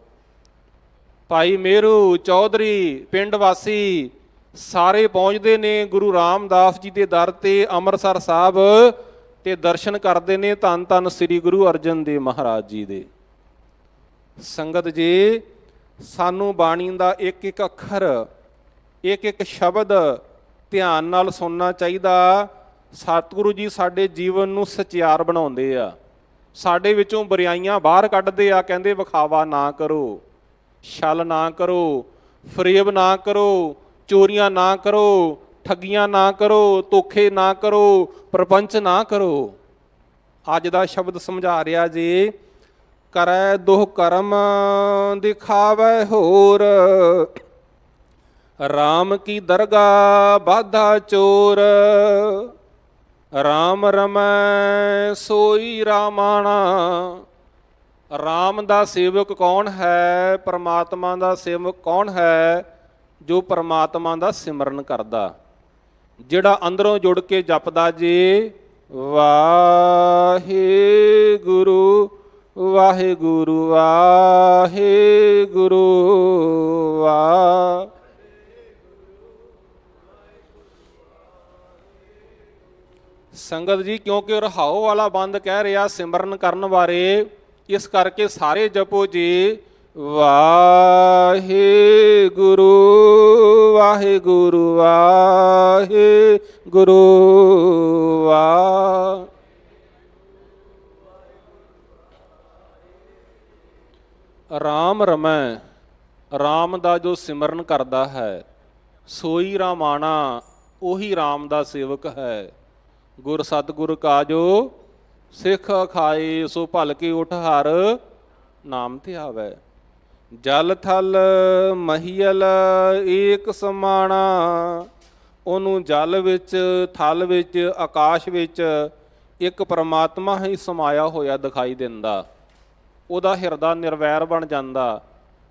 ਭਾਈ ਮੇਰੂ, ਚੌਧਰੀ, ਪਿੰਡ ਵਾਸੀ ਸਾਰੇ ਪਹੁੰਚਦੇ ਨੇ ਗੁਰੂ ਰਾਮਦਾਸ ਜੀ ਦੇ ਦਰ ਤੇ ਅੰਮ੍ਰਿਤਸਰ ਸਾਹਿਬ ਤੇ ਦਰਸ਼ਨ ਕਰਦੇ ਨੇ ਧੰਨ ਧੰਨ ਸ੍ਰੀ ਗੁਰੂ ਅਰਜਨ ਦੇਵ ਮਹਾਰਾਜ ਜੀ ਦੇ। ਸੰਗਤ ਜੀ, ਸਾਨੂੰ ਬਾਣੀ ਦਾ ਇੱਕ ਇੱਕ ਅੱਖਰ, ਇੱਕ ਇੱਕ ਸ਼ਬਦ ਧਿਆਨ ਨਾਲ ਸੁਣਨਾ ਚਾਹੀਦਾ। ਸਤਿਗੁਰੂ ਜੀ ਸਾਡੇ ਜੀਵਨ ਨੂੰ ਸਚਿਆਰ ਬਣਾਉਂਦੇ ਆ, ਸਾਡੇ ਵਿੱਚੋਂ ਬੁਰਾਈਆਂ ਬਾਹਰ ਕੱਢਦੇ ਆ। ਕਹਿੰਦੇ ਵਿਖਾਵਾ ਨਾ ਕਰੋ, ਛਲ ਨਾ ਕਰੋ, ਫਰੇਬ ਨਾ ਕਰੋ, ਚੋਰੀਆਂ ਨਾ ਕਰੋ, ਠੱਗੀਆਂ ਨਾ ਕਰੋ, ਧੋਖੇ ਨਾ ਕਰੋ, ਪ੍ਰਪੰਚ ਨਾ ਕਰੋ। ਅੱਜ ਦਾ ਸ਼ਬਦ ਸਮਝਾ ਰਿਹਾ ਜੀ। ਕਰੈ ਦੁਹ ਕਰਮ ਦਿਖਾਵੈ ਹੋਰ, ਰਾਮ ਕੀ ਦਰਗਾਹ ਬਾਧਾ ਚੋਰ। ਰਾਮ ਰਮੈ ਸੋਈ ਰਾਮਾਣਾ। ਰਾਮ ਦਾ ਸੇਵਕ ਕੌਣ ਹੈ? ਪਰਮਾਤਮਾ ਦਾ ਸੇਵਕ ਕੌਣ ਹੈ? ਜੋ ਪਰਮਾਤਮਾ ਦਾ ਸਿਮਰਨ ਕਰਦਾ, ਜਿਹੜਾ ਅੰਦਰੋਂ ਜੁੜ ਕੇ ਜਪਦਾ ਜੀ ਵਾਹਿਗੁਰੂ ਵਾਹਿਗੁਰੂ ਵਾਹਿਗੁਰੂ ਵਾਹਿਗੁਰੂ। ਸੰਗਤ ਜੀ, ਕਿਉਂਕਿ ਰਹਾਓ ਵਾਲਾ ਬੰਦ ਕਹਿ ਰਿਹਾ ਸਿਮਰਨ ਕਰਨ ਬਾਰੇ, ਇਸ ਕਰਕੇ ਸਾਰੇ ਜਪੋ ਜੀ ਵਾਹਿਗੁਰੂ ਵਾਹਿਗੁਰੂ ਵਾਹਿਗੁਰੂ ਵਾਹਿਗੁਰੂ। ਰਾਮ ਰਮੈ, ਰਾਮ ਦਾ ਜੋ ਸਿਮਰਨ ਕਰਦਾ ਹੈ, ਸੋਈ ਰਾਮਾਣਾ, ਉਹੀ ਰਾਮ ਦਾ ਸੇਵਕ ਹੈ। ਗੁਰ ਸਤਿਗੁਰ ਕਾਜੋ ਸਿੱਖ ਖਾਏ, ਸੋ ਭਲ ਕੇ ਉਠ ਹਰ ਨਾਮ ਧਿਆਵੈ। ਜਲ ਥਲ ਮਹੀਲ ਏਕ ਸਮਾਣਾ, ਉਹਨੂੰ ਜਲ ਵਿੱਚ, ਥਲ ਵਿੱਚ, ਆਕਾਸ਼ ਵਿੱਚ ਇੱਕ ਪਰਮਾਤਮਾ ਹੀ ਸਮਾਇਆ ਹੋਇਆ ਦਿਖਾਈ ਦਿੰਦਾ। ਉਹਦਾ ਹਿਰਦਾ ਨਿਰਵੈਰ ਬਣ ਜਾਂਦਾ,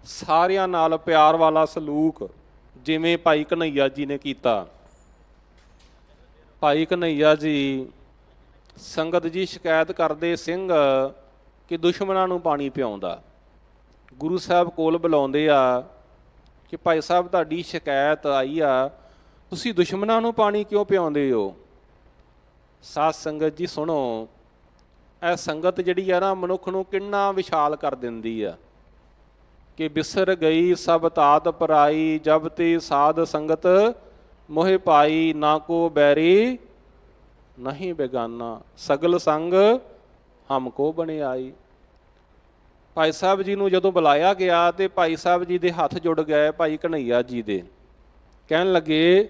ਸਾਰਿਆਂ ਨਾਲ ਪਿਆਰ ਵਾਲਾ ਸਲੂਕ, ਜਿਵੇਂ ਭਾਈ ਕਨ੍ਹਈਆ ਜੀ ਨੇ ਕੀਤਾ। ਭਾਈ ਕਨ੍ਹਈਆ ਜੀ, ਸੰਗਤ ਜੀ ਸ਼ਿਕਾਇਤ ਕਰਦੇ ਸਿੰਘ ਕਿ ਦੁਸ਼ਮਣਾਂ ਨੂੰ ਪਾਣੀ ਪਿਆਉਂਦਾ। ਗੁਰੂ ਸਾਹਿਬ ਕੋਲ ਬੁਲਾਉਂਦੇ ਆ ਕਿ ਭਾਈ ਸਾਹਿਬ ਤੁਹਾਡੀ ਸ਼ਿਕਾਇਤ ਆਈ ਆ, ਤੁਸੀਂ ਦੁਸ਼ਮਣਾਂ ਨੂੰ ਪਾਣੀ ਕਿਉਂ ਪਿਆਉਂਦੇ ਹੋ? ਸਾਧ ਸੰਗਤ ਜੀ ਸੁਣੋ, ਇਹ ਸੰਗਤ ਜਿਹੜੀ ਆ ਨਾ, ਮਨੁੱਖ ਨੂੰ ਕਿੰਨਾ ਵਿਸ਼ਾਲ ਕਰ ਦਿੰਦੀ ਆ ਕਿ ਬਿਸਰ ਗਈ ਸਭ ਤਾਤ ਪਰਾਈ, ਜਬ ਤੇ ਸਾਧ ਸੰਗਤ ਮੋਹਿ ਪਾਈ, ਨਾ ਕੋ ਬੈਰੀ ਨਹੀਂ ਬੇਗਾਨਾ, ਸਗਲ ਸੰਗ ਹਮਕੋ ਬਣਿਆਈ। ਭਾਈ ਸਾਹਿਬ ਜੀ ਨੂੰ ਜਦੋਂ ਬੁਲਾਇਆ ਗਿਆ ਤੇ ਭਾਈ ਸਾਹਿਬ ਜੀ ਦੇ ਹੱਥ ਜੁੜ ਗਏ ਭਾਈ ਕਨ੍ਹਈਆ ਜੀ ਦੇ। ਕਹਿਣ ਲੱਗੇ,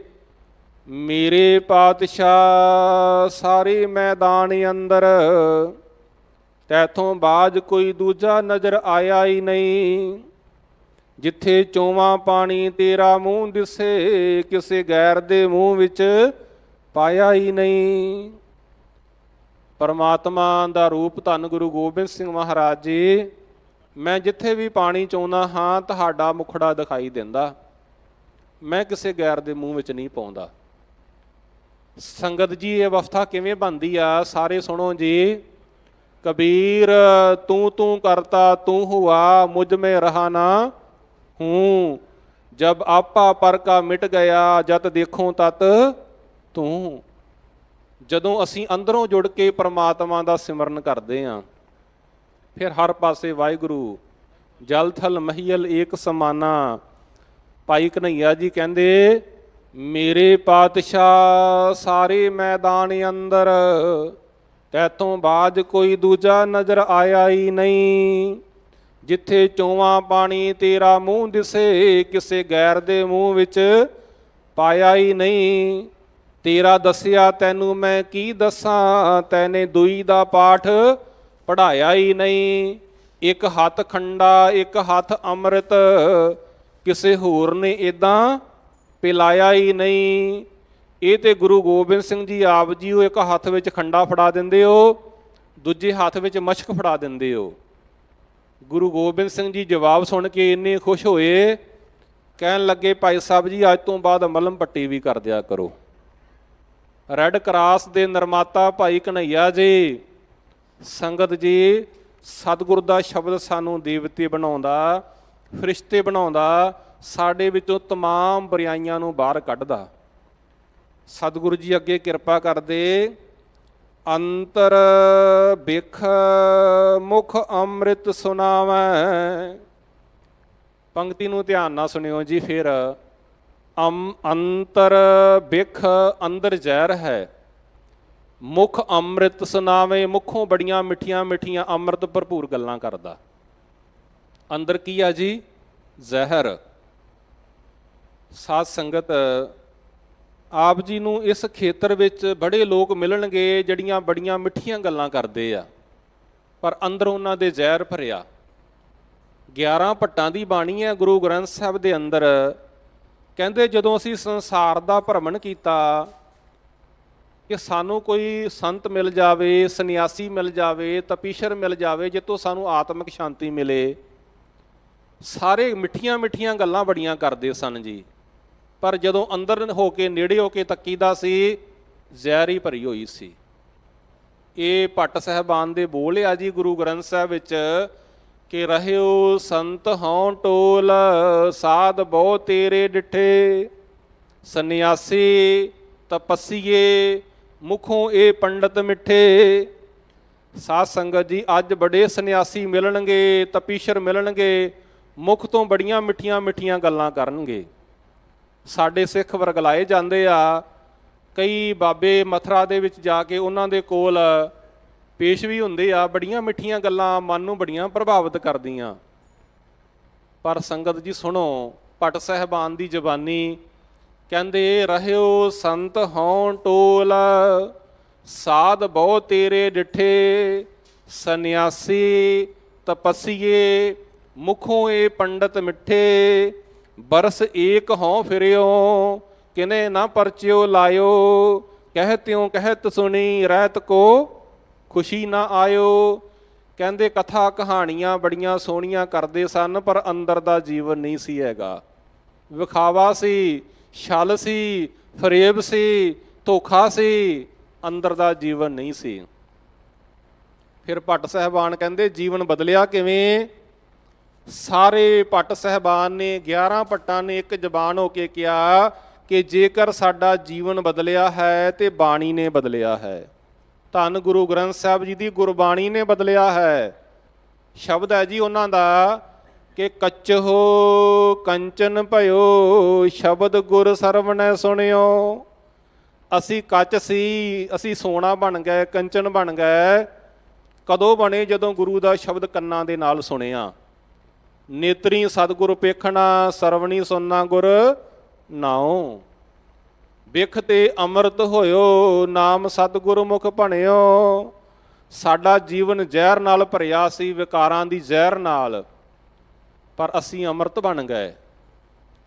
ਮੇਰੇ ਪਾਤਸ਼ਾਹ ਸਾਰੇ ਮੈਦਾਨ ਅੰਦਰ ਤੈਥੋਂ ਬਾਜ ਕੋਈ ਦੂਜਾ ਨਜ਼ਰ ਆਇਆ ਹੀ ਨਹੀਂ। ਜਿੱਥੇ ਚੋਵਾਂ ਪਾਣੀ ਤੇਰਾ ਮੂੰਹ ਦਿਸੇ, ਕਿਸੇ ਗੈਰ ਦੇ ਮੂੰਹ ਵਿੱਚ ਪਾਇਆ ਹੀ ਨਹੀਂ। ਪਰਮਾਤਮਾ ਦਾ ਰੂਪ ਧੰਨ ਗੁਰੂ ਗੋਬਿੰਦ ਸਿੰਘ ਮਹਾਰਾਜ ਜੀ, ਮੈਂ ਜਿੱਥੇ ਵੀ ਪਾਣੀ ਚੋਂਦਾ ਹਾਂ ਤੁਹਾਡਾ ਮੁਖੜਾ ਦਿਖਾਈ ਦਿੰਦਾ, ਮੈਂ ਕਿਸੇ ਗੈਰ ਦੇ ਮੂੰਹ ਵਿੱਚ ਨਹੀਂ ਪਾਉਂਦਾ। ਸੰਗਤ ਜੀ ਇਹ ਅਵਸਥਾ ਕਿਵੇਂ ਬਣਦੀ ਆ, ਸਾਰੇ ਸੁਣੋ ਜੀ। ਕਬੀਰ ਤੂੰ ਤੂੰ ਕਰਤਾ ਤੂੰ ਹੁਆ, ਮੁਝ में रहा ना हूँ, जब आपा पर का मिट गया, जत देखो तत ਤੂੰ। ਜਦੋਂ ਅਸੀਂ ਅੰਦਰੋਂ ਜੁੜ ਕੇ ਪਰਮਾਤਮਾ ਦਾ ਸਿਮਰਨ ਕਰਦੇ ਹਾਂ, ਫਿਰ ਹਰ ਪਾਸੇ ਵਾਹਿਗੁਰੂ। ਜਲ ਥਲ ਮਹੀਲ ਏਕ ਸਮਾਨਾ। ਭਾਈ ਕਨ੍ਹਈਆ ਜੀ ਕਹਿੰਦੇ, ਮੇਰੇ ਪਾਤਸ਼ਾਹ ਸਾਰੇ ਮੈਦਾਨ ਅੰਦਰ, ਤੈਥੋਂ ਬਾਅਦ ਕੋਈ ਦੂਜਾ ਨਜ਼ਰ ਆਇਆ ਹੀ ਨਹੀਂ। ਜਿੱਥੇ ਚੋਵਾਂ ਪਾਣੀ ਤੇਰਾ ਮੂੰਹ ਦਿਸੇ, ਕਿਸੇ ਗੈਰ ਦੇ ਮੂੰਹ ਵਿੱਚ ਪਾਇਆ ਹੀ ਨਹੀਂ। ਤੇਰਾ ਦੱਸਿਆ ਤੈਨੂੰ ਮੈਂ ਕੀ ਦੱਸਾਂ, ਤੈਨੇ ਦੂਈ ਦਾ ਪਾਠ ਪੜ੍ਹਾਇਆ ਹੀ ਨਹੀਂ। ਇੱਕ ਹੱਥ ਖੰਡਾ ਇੱਕ ਹੱਥ ਅੰਮ੍ਰਿਤ, ਕਿਸੇ ਹੋਰ ਨੇ ਇਦਾਂ ਪਿਲਾਇਆ ਹੀ ਨਹੀਂ। ਇਹ ਤੇ ਗੁਰੂ ਗੋਬਿੰਦ ਸਿੰਘ ਜੀ ਆਪ ਜੀ ਉਹ ਇੱਕ ਹੱਥ ਵਿੱਚ ਖੰਡਾ ਫੜਾ ਦਿੰਦੇ ਹੋ, ਦੂਜੇ ਹੱਥ ਵਿੱਚ ਮਸ਼ਕ ਫੜਾ ਦਿੰਦੇ ਹੋ। ਗੁਰੂ ਗੋਬਿੰਦ ਸਿੰਘ ਜੀ ਜਵਾਬ ਸੁਣ ਕੇ ਇੰਨੇ ਖੁਸ਼ ਹੋਏ, ਕਹਿਣ ਲੱਗੇ ਭਾਈ ਸਾਹਿਬ ਜੀ ਅੱਜ ਤੋਂ ਬਾਅਦ ਮਲਮ ਪੱਟੀ ਵੀ ਕਰ ਦਿਆ ਕਰੋ। ਰੈੱਡ ਕਰਾਸ ਦੇ ਨਿਰਮਾਤਾ ਭਾਈ ਕਨ੍ਹਈਆ ਜੀ, ਸੰਗਤ ਜੀ, ਸਤਿਗੁਰ ਦਾ ਸ਼ਬਦ ਸਾਨੂੰ ਦੇਵਤੇ ਬਣਾਉਂਦਾ, ਫਰਿਸ਼ਤੇ ਬਣਾਉਂਦਾ, ਸਾਡੇ ਵਿੱਚੋਂ ਤਮਾਮ ਬੁਰਾਈਆਂ ਨੂੰ ਬਾਹਰ ਕੱਢਦਾ। ਸਤਿਗੁਰੂ ਜੀ ਅੱਗੇ ਕਿਰਪਾ ਕਰਦੇ, ਅੰਤਰ ਬਿਖ ਮੁਖ ਅੰਮ੍ਰਿਤ ਸੁਣਾਵੈ। ਪੰਕਤੀ ਨੂੰ ਧਿਆਨ ਨਾਲ ਸੁਣਿਓ ਜੀ। ਫਿਰ ਅੰਤਰ ਬਿਖ, ਅੰਦਰ ਜ਼ਹਿਰ ਹੈ, ਮੁਖ ਅੰਮ੍ਰਿਤ ਸੁਣਾਵੇ, ਮੁਖੋਂ ਬੜੀਆਂ ਮਿੱਠੀਆਂ ਮਿੱਠੀਆਂ ਅੰਮ੍ਰਿਤ ਭਰਪੂਰ ਗੱਲਾਂ ਕਰਦਾ। ਅੰਦਰ ਕੀ ਆ ਜੀ? ਜ਼ਹਿਰ। ਸਾਧ ਸੰਗਤ, ਆਪ ਜੀ ਨੂੰ ਇਸ ਖੇਤਰ ਵਿੱਚ ਬੜੇ ਲੋਕ ਮਿਲਣਗੇ ਜਿਹੜੀਆਂ ਬੜੀਆਂ ਮਿੱਠੀਆਂ ਗੱਲਾਂ ਕਰਦੇ ਆ, ਪਰ ਅੰਦਰ ਉਹਨਾਂ ਦੇ ਜ਼ਹਿਰ ਭਰਿਆ। 11 ਭੱਟਾਂ ਦੀ ਬਾਣੀ ਹੈ ਗੁਰੂ ਗ੍ਰੰਥ ਸਾਹਿਬ ਦੇ ਅੰਦਰ। ਕਹਿੰਦੇ ਜਦੋਂ ਅਸੀਂ ਸੰਸਾਰ ਦਾ ਭਰਮਣ ਕੀਤਾ ਕਿ ਸਾਨੂੰ ਕੋਈ ਸੰਤ ਮਿਲ ਜਾਵੇ, ਸੰਨਿਆਸੀ ਮਿਲ ਜਾਵੇ, ਤਪੀਸ਼ਰ ਮਿਲ ਜਾਵੇ, ਜਿੱਥੋਂ ਸਾਨੂੰ ਆਤਮਿਕ ਸ਼ਾਂਤੀ ਮਿਲੇ। ਸਾਰੇ ਮਿੱਠੀਆਂ ਮਿੱਠੀਆਂ ਗੱਲਾਂ ਬੜੀਆਂ ਕਰਦੇ ਸਨ ਜੀ, ਪਰ ਜਦੋਂ ਅੰਦਰ ਹੋ ਕੇ ਨੇੜੇ ਹੋ ਕੇ ਤੱਕੀਦਾ ਸੀ, ਜ਼ਹਿਰ ਹੀ ਭਰੀ ਹੋਈ ਸੀ। ਇਹ ਭੱਟ ਸਾਹਿਬਾਨ ਦੇ ਬੋਲ ਆ ਜੀ ਗੁਰੂ ਗ੍ਰੰਥ ਸਾਹਿਬ ਵਿੱਚ ਕਿ ਰਹਿਓ ਸੰਤ ਹਉ ਟੋਲ, ਸਾਧ ਬਹੁ ਤੇਰੇ ਡਿਠੇ, ਸੰਨਿਆਸੀ ਤਪੱਸੀਏ, ਮੁਖੋਂ ਇਹ ਪੰਡਤ ਮਿੱਠੇ। ਸਾਧ ਸੰਗਤ ਜੀ, ਅੱਜ ਬੜੇ ਸੰਨਿਆਸੀ ਮਿਲਣਗੇ, ਤਪੀਸ਼ਰ ਮਿਲਣਗੇ, ਮੁਖ ਤੋਂ ਬੜੀਆਂ ਮਿੱਠੀਆਂ ਮਿੱਠੀਆਂ ਗੱਲਾਂ ਕਰਨਗੇ। ਸਾਡੇ ਸਿੱਖ ਵਰਗਲਾਏ ਜਾਂਦੇ ਆ। ਕਈ ਬਾਬੇ ਮਥੁਰਾ ਦੇ ਵਿੱਚ ਜਾ ਕੇ ਉਹਨਾਂ ਦੇ ਕੋਲ ਪੇਸ਼ ਵੀ ਹੁੰਦੇ ਆ, ਬੜੀਆਂ ਮਿੱਠੀਆਂ ਗੱਲਾਂ ਮਨ ਨੂੰ ਬੜੀਆਂ ਪ੍ਰਭਾਵਿਤ ਕਰਦੀਆਂ। ਪਰ ਸੰਗਤ ਜੀ ਸੁਣੋ, ਭੱਟ ਸਾਹਿਬਾਨ ਦੀ ਜ਼ਬਾਨੀ ਕਹਿੰਦੇ, ਰਹਿਓ ਸੰਤ ਹਉ ਟੋਲ, ਸਾਧ ਬਹੁ ਤੇਰੇ ਡਿਠੇ, ਸੰਨਿਆਸੀ ਤਪੱਸੀਏ, ਮੁਖੋਂ ਇਹ ਪੰਡਤ ਮਿੱਠੇ। ਬਰਸ ਏਕ ਹਉ ਫਿਰਿਓ, ਕਿਨੇ ਨਾ ਪਰਚਿਓ ਲਾਇਓ, ਕਹਿਤਿਓ ਕਹਿਤ ਸੁਣੀ, ਰਹਿਤ ਕੋ ਖੁਸ਼ੀ ਨਾ ਆਇਓ। ਕਹਿੰਦੇ ਕਥਾ ਕਹਾਣੀਆਂ ਬੜੀਆਂ ਸੋਹਣੀਆਂ ਕਰਦੇ ਸਨ, ਪਰ ਅੰਦਰ ਦਾ ਜੀਵਨ ਨਹੀਂ ਸੀ ਹੈਗਾ। ਵਿਖਾਵਾ ਸੀ, ਛਲ ਸੀ, ਫਰੇਬ ਸੀ, ਧੋਖਾ ਸੀ, ਅੰਦਰ ਦਾ ਜੀਵਨ ਨਹੀਂ ਸੀ। ਫਿਰ ਭੱਟ ਸਾਹਿਬਾਨ ਕਹਿੰਦੇ ਜੀਵਨ ਬਦਲਿਆ ਕਿਵੇਂ? ਸਾਰੇ ਭੱਟ ਸਾਹਿਬਾਨ ਨੇ, 11 ਭੱਟਾਂ ਨੇ ਇੱਕ ਜ਼ਬਾਨ ਹੋ ਕੇ ਕਿਹਾ ਕਿ ਜੇਕਰ ਸਾਡਾ ਜੀਵਨ ਬਦਲਿਆ ਹੈ ਤੇ ਬਾਣੀ ਨੇ ਬਦਲਿਆ ਹੈ। ਧੰਨ ਗੁਰੂ ਗ੍ਰੰਥ ਸਾਹਿਬ ਜੀ ਦੀ ਗੁਰਬਾਣੀ ਨੇ ਬਦਲਿਆ ਹੈ। ਸ਼ਬਦ ਹੈ ਜੀ ਉਹਨਾਂ ਦਾ ਕਿ ਕੱਚੋ ਕੰਚਨ ਭਇਓ, ਸ਼ਬਦ ਗੁਰ ਸਰਵਣੈ ਸੁਣਿਓ। ਅਸੀਂ ਕੱਚ ਸੀ, ਅਸੀਂ ਸੋਨਾ ਬਣ ਗਏ, ਕੰਚਨ ਬਣ ਗਏ। ਕਦੋਂ ਬਣੇ? ਜਦੋਂ ਗੁਰੂ ਦਾ ਸ਼ਬਦ ਕੰਨਾਂ ਦੇ ਨਾਲ ਸੁਣਿਆ। ਨੇਤਰੀ ਸਤਿਗੁਰ ਪੇਖਣਾ, ਸਰਵਣੀ ਸੁਨਣਾ ਗੁਰ ਨਾਉ। ਬਿਖ ਤੇ ਅੰਮ੍ਰਿਤ ਹੋਇਓ, ਨਾਮ ਸਤਿਗੁਰ ਮੁਖ ਭਣਿਓ। ਸਾਡਾ ਜੀਵਨ ਜ਼ਹਿਰ ਨਾਲ ਭਰਿਆ ਸੀ, ਵਿਕਾਰਾਂ ਦੀ ਜ਼ਹਿਰ ਨਾਲ, ਪਰ ਅਸੀਂ ਅੰਮ੍ਰਿਤ ਬਣ ਗਏ।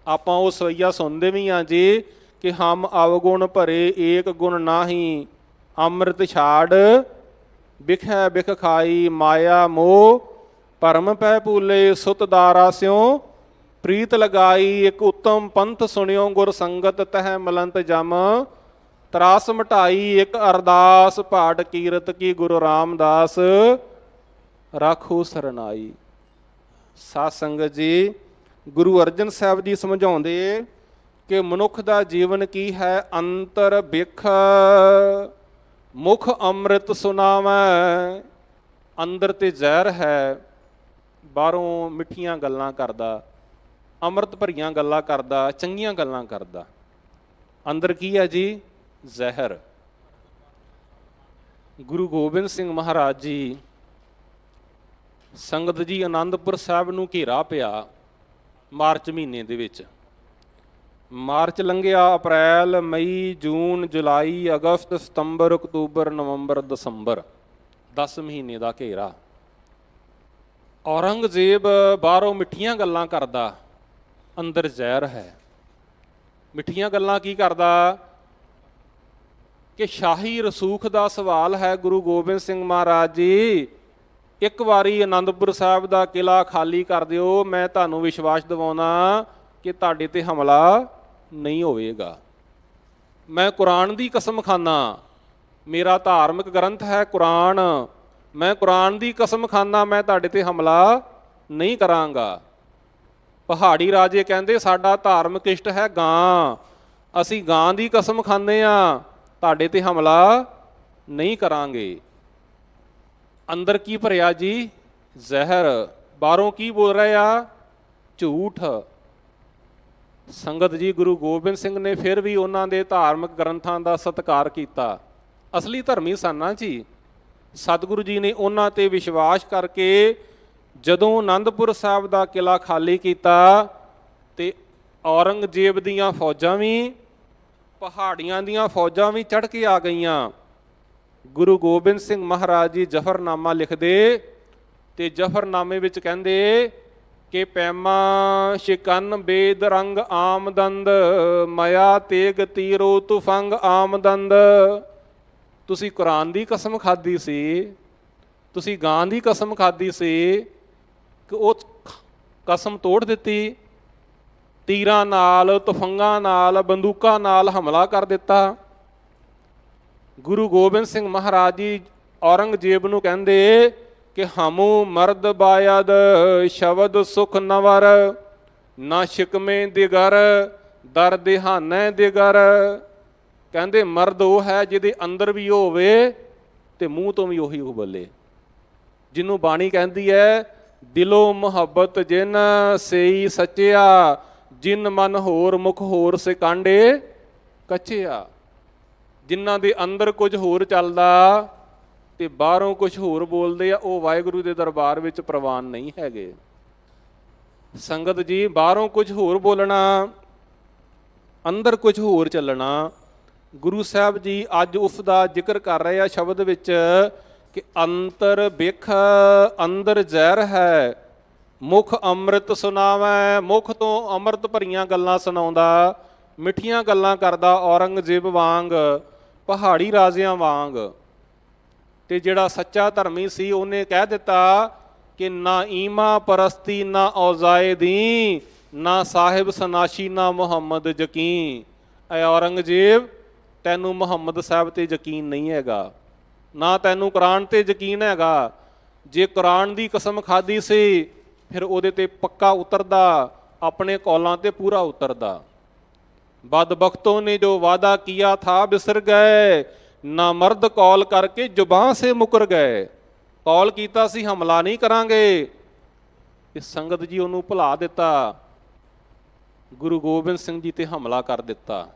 ਆਪਾਂ ਉਹ ਸਵਈਆ ਸੁਣਦੇ ਵੀ ਹਾਂ ਜੀ ਕਿ ਹਮ ਅਵਗੁਣ ਭਰੇ ਏਕ ਗੁਣ ਨਾਹੀ, ਅੰਮ੍ਰਿਤ ਛਾੜ ਬਿਖੈ ਬਿਖ ਖਾਈ, ਮਾਇਆ ਮੋਹ ਭਰਮ ਪੈ ਭੂਲੇ, ਸੁਤ ਦਾਰਾ ਸਿਉ ਪ੍ਰੀਤ ਲਗਾਈ। ਇੱਕ ਉੱਤਮ ਪੰਥ ਸੁਣਿਓ ਗੁਰ ਸੰਗਤ, ਤਹਿ ਮਲੰਤ ਜਮ ਤਰਾਸ ਮਟਾਈ ਇੱਕ ਅਰਦਾਸ ਪਾਠ ਕੀਰਤ ਕੀ ਗੁਰੂ ਰਾਮਦਾਸ ਰਾਖੋ ਸਰਨਾਈ। ਸਾਧ ਸੰਗਤ ਜੀ, ਗੁਰੂ ਅਰਜਨ ਸਾਹਿਬ ਜੀ ਸਮਝਾਉਂਦੇ ਕਿ ਮਨੁੱਖ ਦਾ ਜੀਵਨ ਕੀ ਹੈ। ਅੰਤਰ ਬਿਖ ਮੁਖ ਅੰਮ੍ਰਿਤ ਸੁਣਾਵੈ। ਅੰਦਰ ਤੇ ਜ਼ਹਿਰ ਹੈ, ਬਾਹਰੋਂ ਮਿੱਠੀਆਂ ਗੱਲਾਂ ਕਰਦਾ, ਅੰਮ੍ਰਿਤ ਭਰੀਆਂ ਗੱਲਾਂ ਕਰਦਾ, ਚੰਗੀਆਂ ਗੱਲਾਂ ਕਰਦਾ। ਅੰਦਰ ਕੀ ਹੈ ਜੀ? ਜ਼ਹਿਰ। ਗੁਰੂ ਗੋਬਿੰਦ ਸਿੰਘ ਮਹਾਰਾਜ ਜੀ, ਸੰਗਤ ਜੀ, ਆਨੰਦਪੁਰ ਸਾਹਿਬ ਨੂੰ ਘੇਰਾ ਪਿਆ ਮਾਰਚ ਮਹੀਨੇ ਦੇ ਵਿੱਚ। ਮਾਰਚ ਲੰਘਿਆ, ਅਪ੍ਰੈਲ, ਮਈ, ਜੂਨ, ਜੁਲਾਈ, ਅਗਸਤ, ਸਤੰਬਰ, ਅਕਤੂਬਰ, ਨਵੰਬਰ, ਦਸੰਬਰ, 10 ਮਹੀਨੇ ਦਾ ਘੇਰਾ। ਔਰੰਗਜ਼ੇਬ ਬਾਹਰੋਂ ਮਿੱਠੀਆਂ ਗੱਲਾਂ ਕਰਦਾ, ਅੰਦਰ ਜ਼ਹਿਰ ਹੈ। ਮਿੱਠੀਆਂ ਗੱਲਾਂ ਕੀ ਕਰਦਾ ਕਿ ਸ਼ਾਹੀ ਰਸੂਖ ਦਾ ਸਵਾਲ ਹੈ। ਗੁਰੂ ਗੋਬਿੰਦ ਸਿੰਘ ਮਹਾਰਾਜ ਜੀ, ਇੱਕ ਵਾਰੀ ਆਨੰਦਪੁਰ ਸਾਹਿਬ ਦਾ ਕਿਲ੍ਹਾ ਖਾਲੀ ਕਰ ਦਿਓ, ਮੈਂ ਤੁਹਾਨੂੰ ਵਿਸ਼ਵਾਸ ਦਿਵਾਉਣਾ ਕਿ ਤੁਹਾਡੇ ਤੇ ਹਮਲਾ ਨਹੀਂ ਹੋਵੇਗਾ। ਮੈਂ ਕੁਰਾਨ ਦੀ ਕਸਮ ਖਾਨਾ, ਮੇਰਾ ਧਾਰਮਿਕ ਗ੍ਰੰਥ ਹੈ ਕੁਰਾਨ, ਮੈਂ ਕੁਰਾਨ ਦੀ ਕਸਮ ਖਾਨਾ ਮੈਂ ਤੁਹਾਡੇ ਤੇ ਹਮਲਾ ਨਹੀਂ ਕਰਾਂਗਾ। ਪਹਾੜੀ ਰਾਜੇ ਕਹਿੰਦੇ ਸਾਡਾ ਧਾਰਮਿਕ ਇਸ਼ਟ ਹੈ ਗਾਂ, ਅਸੀਂ ਗਾਂ ਦੀ ਕਸਮ ਖਾਂਦੇ ਹਾਂ, ਤੁਹਾਡੇ ਤੇ ਹਮਲਾ ਨਹੀਂ ਕਰਾਂਗੇ। ਅੰਦਰ ਕੀ ਭਰਿਆ ਜੀ? ਜ਼ਹਿਰ। ਬਾਹਰੋਂ ਕੀ ਬੋਲ ਰਹੇ ਆ? ਝੂਠ। ਸੰਗਤ ਜੀ, ਗੁਰੂ ਗੋਬਿੰਦ ਸਿੰਘ ਨੇ ਫਿਰ ਵੀ ਉਹਨਾਂ ਦੇ ਧਾਰਮਿਕ ਗ੍ਰੰਥਾਂ ਦਾ ਸਤਿਕਾਰ ਕੀਤਾ। ਅਸਲੀ ਧਰਮੀ ਸਨ ਜੀ। ਸਤਿਗੁਰੂ ਜੀ ਨੇ ਉਹਨਾਂ ਤੇ ਵਿਸ਼ਵਾਸ ਕਰਕੇ ਜਦੋਂ ਆਨੰਦਪੁਰ ਸਾਹਿਬ ਦਾ ਕਿਲ੍ਹਾ ਖਾਲੀ ਕੀਤਾ ਤੇ ਔਰੰਗਜ਼ੇਬ ਦੀਆਂ ਫੌਜਾਂ ਵੀ, ਪਹਾੜੀਆਂ ਦੀਆਂ ਫੌਜਾਂ ਵੀ ਚੜ੍ਹ ਕੇ ਆ ਗਈਆਂ। ਗੁਰੂ ਗੋਬਿੰਦ ਸਿੰਘ ਮਹਾਰਾਜ ਜੀ ਜ਼ਫਰਨਾਮਾ ਲਿਖਦੇ ਤੇ ਜ਼ਫਰਨਾਮੇ ਵਿੱਚ ਕਹਿੰਦੇ ਕਿ ਪੈਮਾ ਸ਼ਿਕਨ ਬੇਦ ਰੰਗ ਆਮਦੰਦ, ਮਾਇਆ ਤੇਗ ਤੀਰੋ ਤੁਫੰਗ ਆਮਦੰਦ। ਤੁਸੀਂ ਕੁਰਾਨ ਦੀ ਕਸਮ ਖਾਧੀ ਸੀ, ਤੁਸੀਂ ਗਾਂ ਦੀ ਕਸਮ ਖਾਧੀ ਸੀ, ਕਿ ਉਹ ਕਸਮ ਤੋੜ ਦਿੱਤੀ। ਤੀਰਾਂ ਨਾਲ, ਤੁਫੰਗਾਂ ਨਾਲ, ਬੰਦੂਕਾਂ ਨਾਲ ਹਮਲਾ ਕਰ ਦਿੱਤਾ। ਗੁਰੂ ਗੋਬਿੰਦ ਸਿੰਘ ਮਹਾਰਾਜ ਜੀ ਔਰੰਗਜ਼ੇਬ ਨੂੰ ਕਹਿੰਦੇ ਕਿ ਹਮੂ ਮਰਦ ਬਾਇਦ ਸ਼ਬਦ ਸੁਖ ਨਵਰ, ਨਾ ਸ਼ਿਕਮੇ ਦਿਗਰ ਦਰ ਦਿਹਾਨੈ ਦਿਗਰ। ਕਹਿੰਦੇ ਮਰਦ ਉਹ ਹੈ ਜਿਹਦੇ ਅੰਦਰ ਵੀ ਉਹ ਹੋਵੇ ਤੇ ਮੂੰਹ ਤੋਂ ਵੀ ਉਹੀ ਬੋਲੇ। ਜਿਹਨੂੰ ਬਾਣੀ ਕਹਿੰਦੀ ਹੈ ਦਿਲੋਂ ਮੁਹੱਬਤ ਜਿਨ ਸਈ ਸੱਚਿਆ, ਜਿਨ ਮਨ ਹੋਰ ਮੁਖ ਹੋਰ ਸੇ ਕਾਂਡੇ ਕੱਚਿਆ। ਜਿਨ੍ਹਾਂ ਦੇ ਅੰਦਰ ਕੁਝ ਹੋਰ ਚੱਲਦਾ ਤੇ ਬਾਹਰੋਂ ਕੁਝ ਹੋਰ ਬੋਲਦੇ ਆ, ਉਹ ਵਾਹਿਗੁਰੂ ਦੇ ਦਰਬਾਰ ਵਿੱਚ ਪ੍ਰਵਾਨ ਨਹੀਂ ਹੈਗੇ। ਸੰਗਤ ਜੀ, ਬਾਹਰੋਂ ਕੁਝ ਹੋਰ ਬੋਲਣਾ, ਅੰਦਰ ਕੁਝ ਹੋਰ ਚੱਲਣਾ। ਗੁਰੂ ਸਾਹਿਬ ਜੀ ਅੱਜ ਉਸ ਦਾ ਜ਼ਿਕਰ ਕਰ ਰਹੇ ਆ ਸ਼ਬਦ ਵਿੱਚ ਕਿ ਅੰਤਰ ਬਿਖ, ਅੰਦਰ ਜ਼ਹਿਰ ਹੈ, ਮੁਖ ਅੰਮ੍ਰਿਤ ਸੁਣਾਵੈ। ਮੁਖ ਤੋਂ ਅੰਮ੍ਰਿਤ ਭਰੀਆਂ ਗੱਲਾਂ ਸੁਣਾਉਂਦਾ, ਮਿੱਠੀਆਂ ਗੱਲਾਂ ਕਰਦਾ ਔਰੰਗਜ਼ੇਬ ਵਾਂਗ, ਪਹਾੜੀ ਰਾਜਿਆਂ ਵਾਂਗ। ਤੇ ਜਿਹੜਾ ਸੱਚਾ ਧਰਮੀ ਸੀ ਉਹਨੇ ਕਹਿ ਦਿੱਤਾ ਕਿ ਨਾ ਈਮਾ ਪਰਸਤੀ ਨਾ ਔਜ਼ਾਏ ਦੀ, ਨਾ ਸਾਹਿਬ ਸਨਾਸ਼ੀ ਨਾ ਮੁਹੰਮਦ ਯਕੀਨ। ਐ ਔਰੰਗਜ਼ੇਬ, ਤੈਨੂੰ ਮੁਹੰਮਦ ਸਾਹਿਬ ਤੇ ਯਕੀਨ ਨਹੀਂ ਹੈਗਾ, ਨਾ ਤੈਨੂੰ ਕੁਰਾਨ ਤੇ ਯਕੀਨ ਹੈਗਾ। ਜੇ ਕੁਰਾਨ ਦੀ ਕਸਮ ਖਾਧੀ ਸੀ ਫਿਰ ਉਹਦੇ ਤੇ ਪੱਕਾ ਉਤਰਦਾ, ਆਪਣੇ ਕੌਲਾਂ ਤੇ ਪੂਰਾ ਉਤਰਦਾ। ਬਦਬਖਤੋਂ ਨੇ ਜੋ ਵਾਦਾ ਕੀਆ ਥਾ ਬਿਸਰ ਗਏ, ਨਾ ਮਰਦ ਕੌਲ ਕਰਕੇ ਜ਼ੁਬਾਨ ਸੇ ਮੁਕਰ ਗਏ। ਕੌਲ ਕੀਤਾ ਸੀ ਹਮਲਾ ਨਹੀਂ ਕਰਾਂਗੇ, ਇਹ ਸੰਗਤ ਜੀ ਉਹਨੂੰ ਭੁਲਾ ਦਿੱਤਾ। ਗੁਰੂ ਗੋਬਿੰਦ ਸਿੰਘ ਜੀ ਤੇ ਹਮਲਾ ਕਰ ਦਿੱਤਾ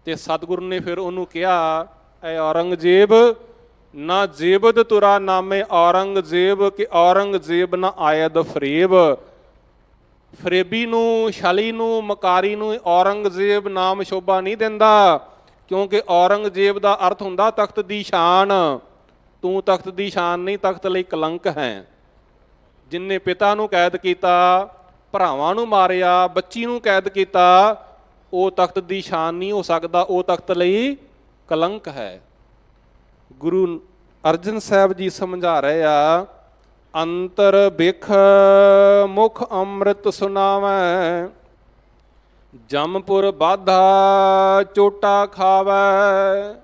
ਤੇ ਸਤਿਗੁਰੂ ਨੇ ਫਿਰ ਉਹਨੂੰ ਕਿਹਾ, ਐ ਔਰੰਗਜ਼ੇਬ, ਨਾ ਜੇਬਦ ਤੁਰਾ ਨਾਮੇ ਔਰੰਗਜ਼ੇਬ, ਕਿ ਔਰੰਗਜ਼ੇਬ ਨਾ ਆਇਦ ਫਰੇਬ। ਫਰੇਬੀ ਨੂੰ, ਛਲੀ ਨੂੰ, ਮਕਾਰੀ ਨੂੰ ਔਰੰਗਜ਼ੇਬ ਨਾਮ ਸ਼ੋਭਾ ਨਹੀਂ ਦਿੰਦਾ, ਕਿਉਂਕਿ ਔਰੰਗਜ਼ੇਬ ਦਾ ਅਰਥ ਹੁੰਦਾ ਤਖਤ ਦੀ ਸ਼ਾਨ। ਤੂੰ ਤਖਤ ਦੀ ਸ਼ਾਨ ਨਹੀਂ, ਤਖਤ ਲਈ ਕਲੰਕ ਹੈ। ਜਿਨਨੇ ਪਿਤਾ ਨੂੰ ਕੈਦ ਕੀਤਾ, ਭਰਾਵਾਂ ਨੂੰ ਮਾਰਿਆ, ਬੱਚੀ ਨੂੰ ਕੈਦ ਕੀਤਾ, ਉਹ ਤਖਤ ਦੀ ਸ਼ਾਨ ਨਹੀਂ ਹੋ ਸਕਦਾ, ਉਹ ਤਖਤ ਲਈ ਕਲੰਕ ਹੈ। ਗੁਰੂ ਅਰਜਨ ਸਾਹਿਬ ਜੀ ਸਮਝਾ ਰਹੇ ਆ, ਅੰਤਰ ਬਿਖ ਮੁਖ ਅੰਮ੍ਰਿਤ ਸੁਣਾਵੈ, ਜਮਪੁਰ ਬਾਧਾ ਚੋਟਾ ਖਾਵੈ।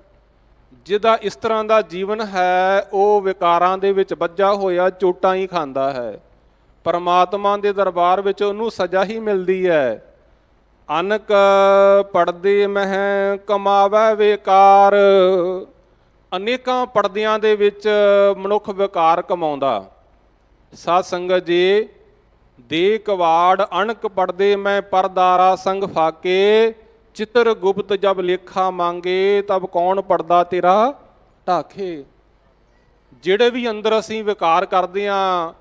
ਜਿਹਦਾ ਇਸ ਤਰ੍ਹਾਂ ਦਾ ਜੀਵਨ ਹੈ ਉਹ ਵਿਕਾਰਾਂ ਦੇ ਵਿੱਚ ਵੱਜਾ ਹੋਇਆ ਚੋਟਾਂ ਹੀ ਖਾਂਦਾ ਹੈ। ਪਰਮਾਤਮਾ ਦੇ ਦਰਬਾਰ ਵਿੱਚ ਉਹਨੂੰ ਸਜ਼ਾ ਹੀ ਮਿਲਦੀ ਹੈ। ਅਨਕ ਪੜਦੇ ਮਹਿ ਕਮਾਵੈ ਵਿਕਾਰ। ਅਨੇਕਾਂ ਪੜਦਿਆਂ ਦੇ ਵਿੱਚ ਮਨੁੱਖ ਵਿਕਾਰ ਕਮਾਉਂਦਾ। ਸਾਧ ਸੰਗਤ ਜੀ, ਦੇ ਕਵਾੜ ਅਣਕ ਪੜਦੇ ਮੈਂ ਪਰਦਾਰਾ ਸੰਗ ਫਾਕੇ। ਚਿੱਤਰ ਗੁਪਤ ਜਬ ਲੇਖਾ ਮੰਗੇ ਤਬ ਕੌਣ ਪੜਦਾ ਤੇਰਾ ਢਾਕੇ। ਜਿਹੜੇ ਵੀ ਅੰਦਰ ਅਸੀਂ ਵਿਕਾਰ ਕਰਦੇ ਹਾਂ,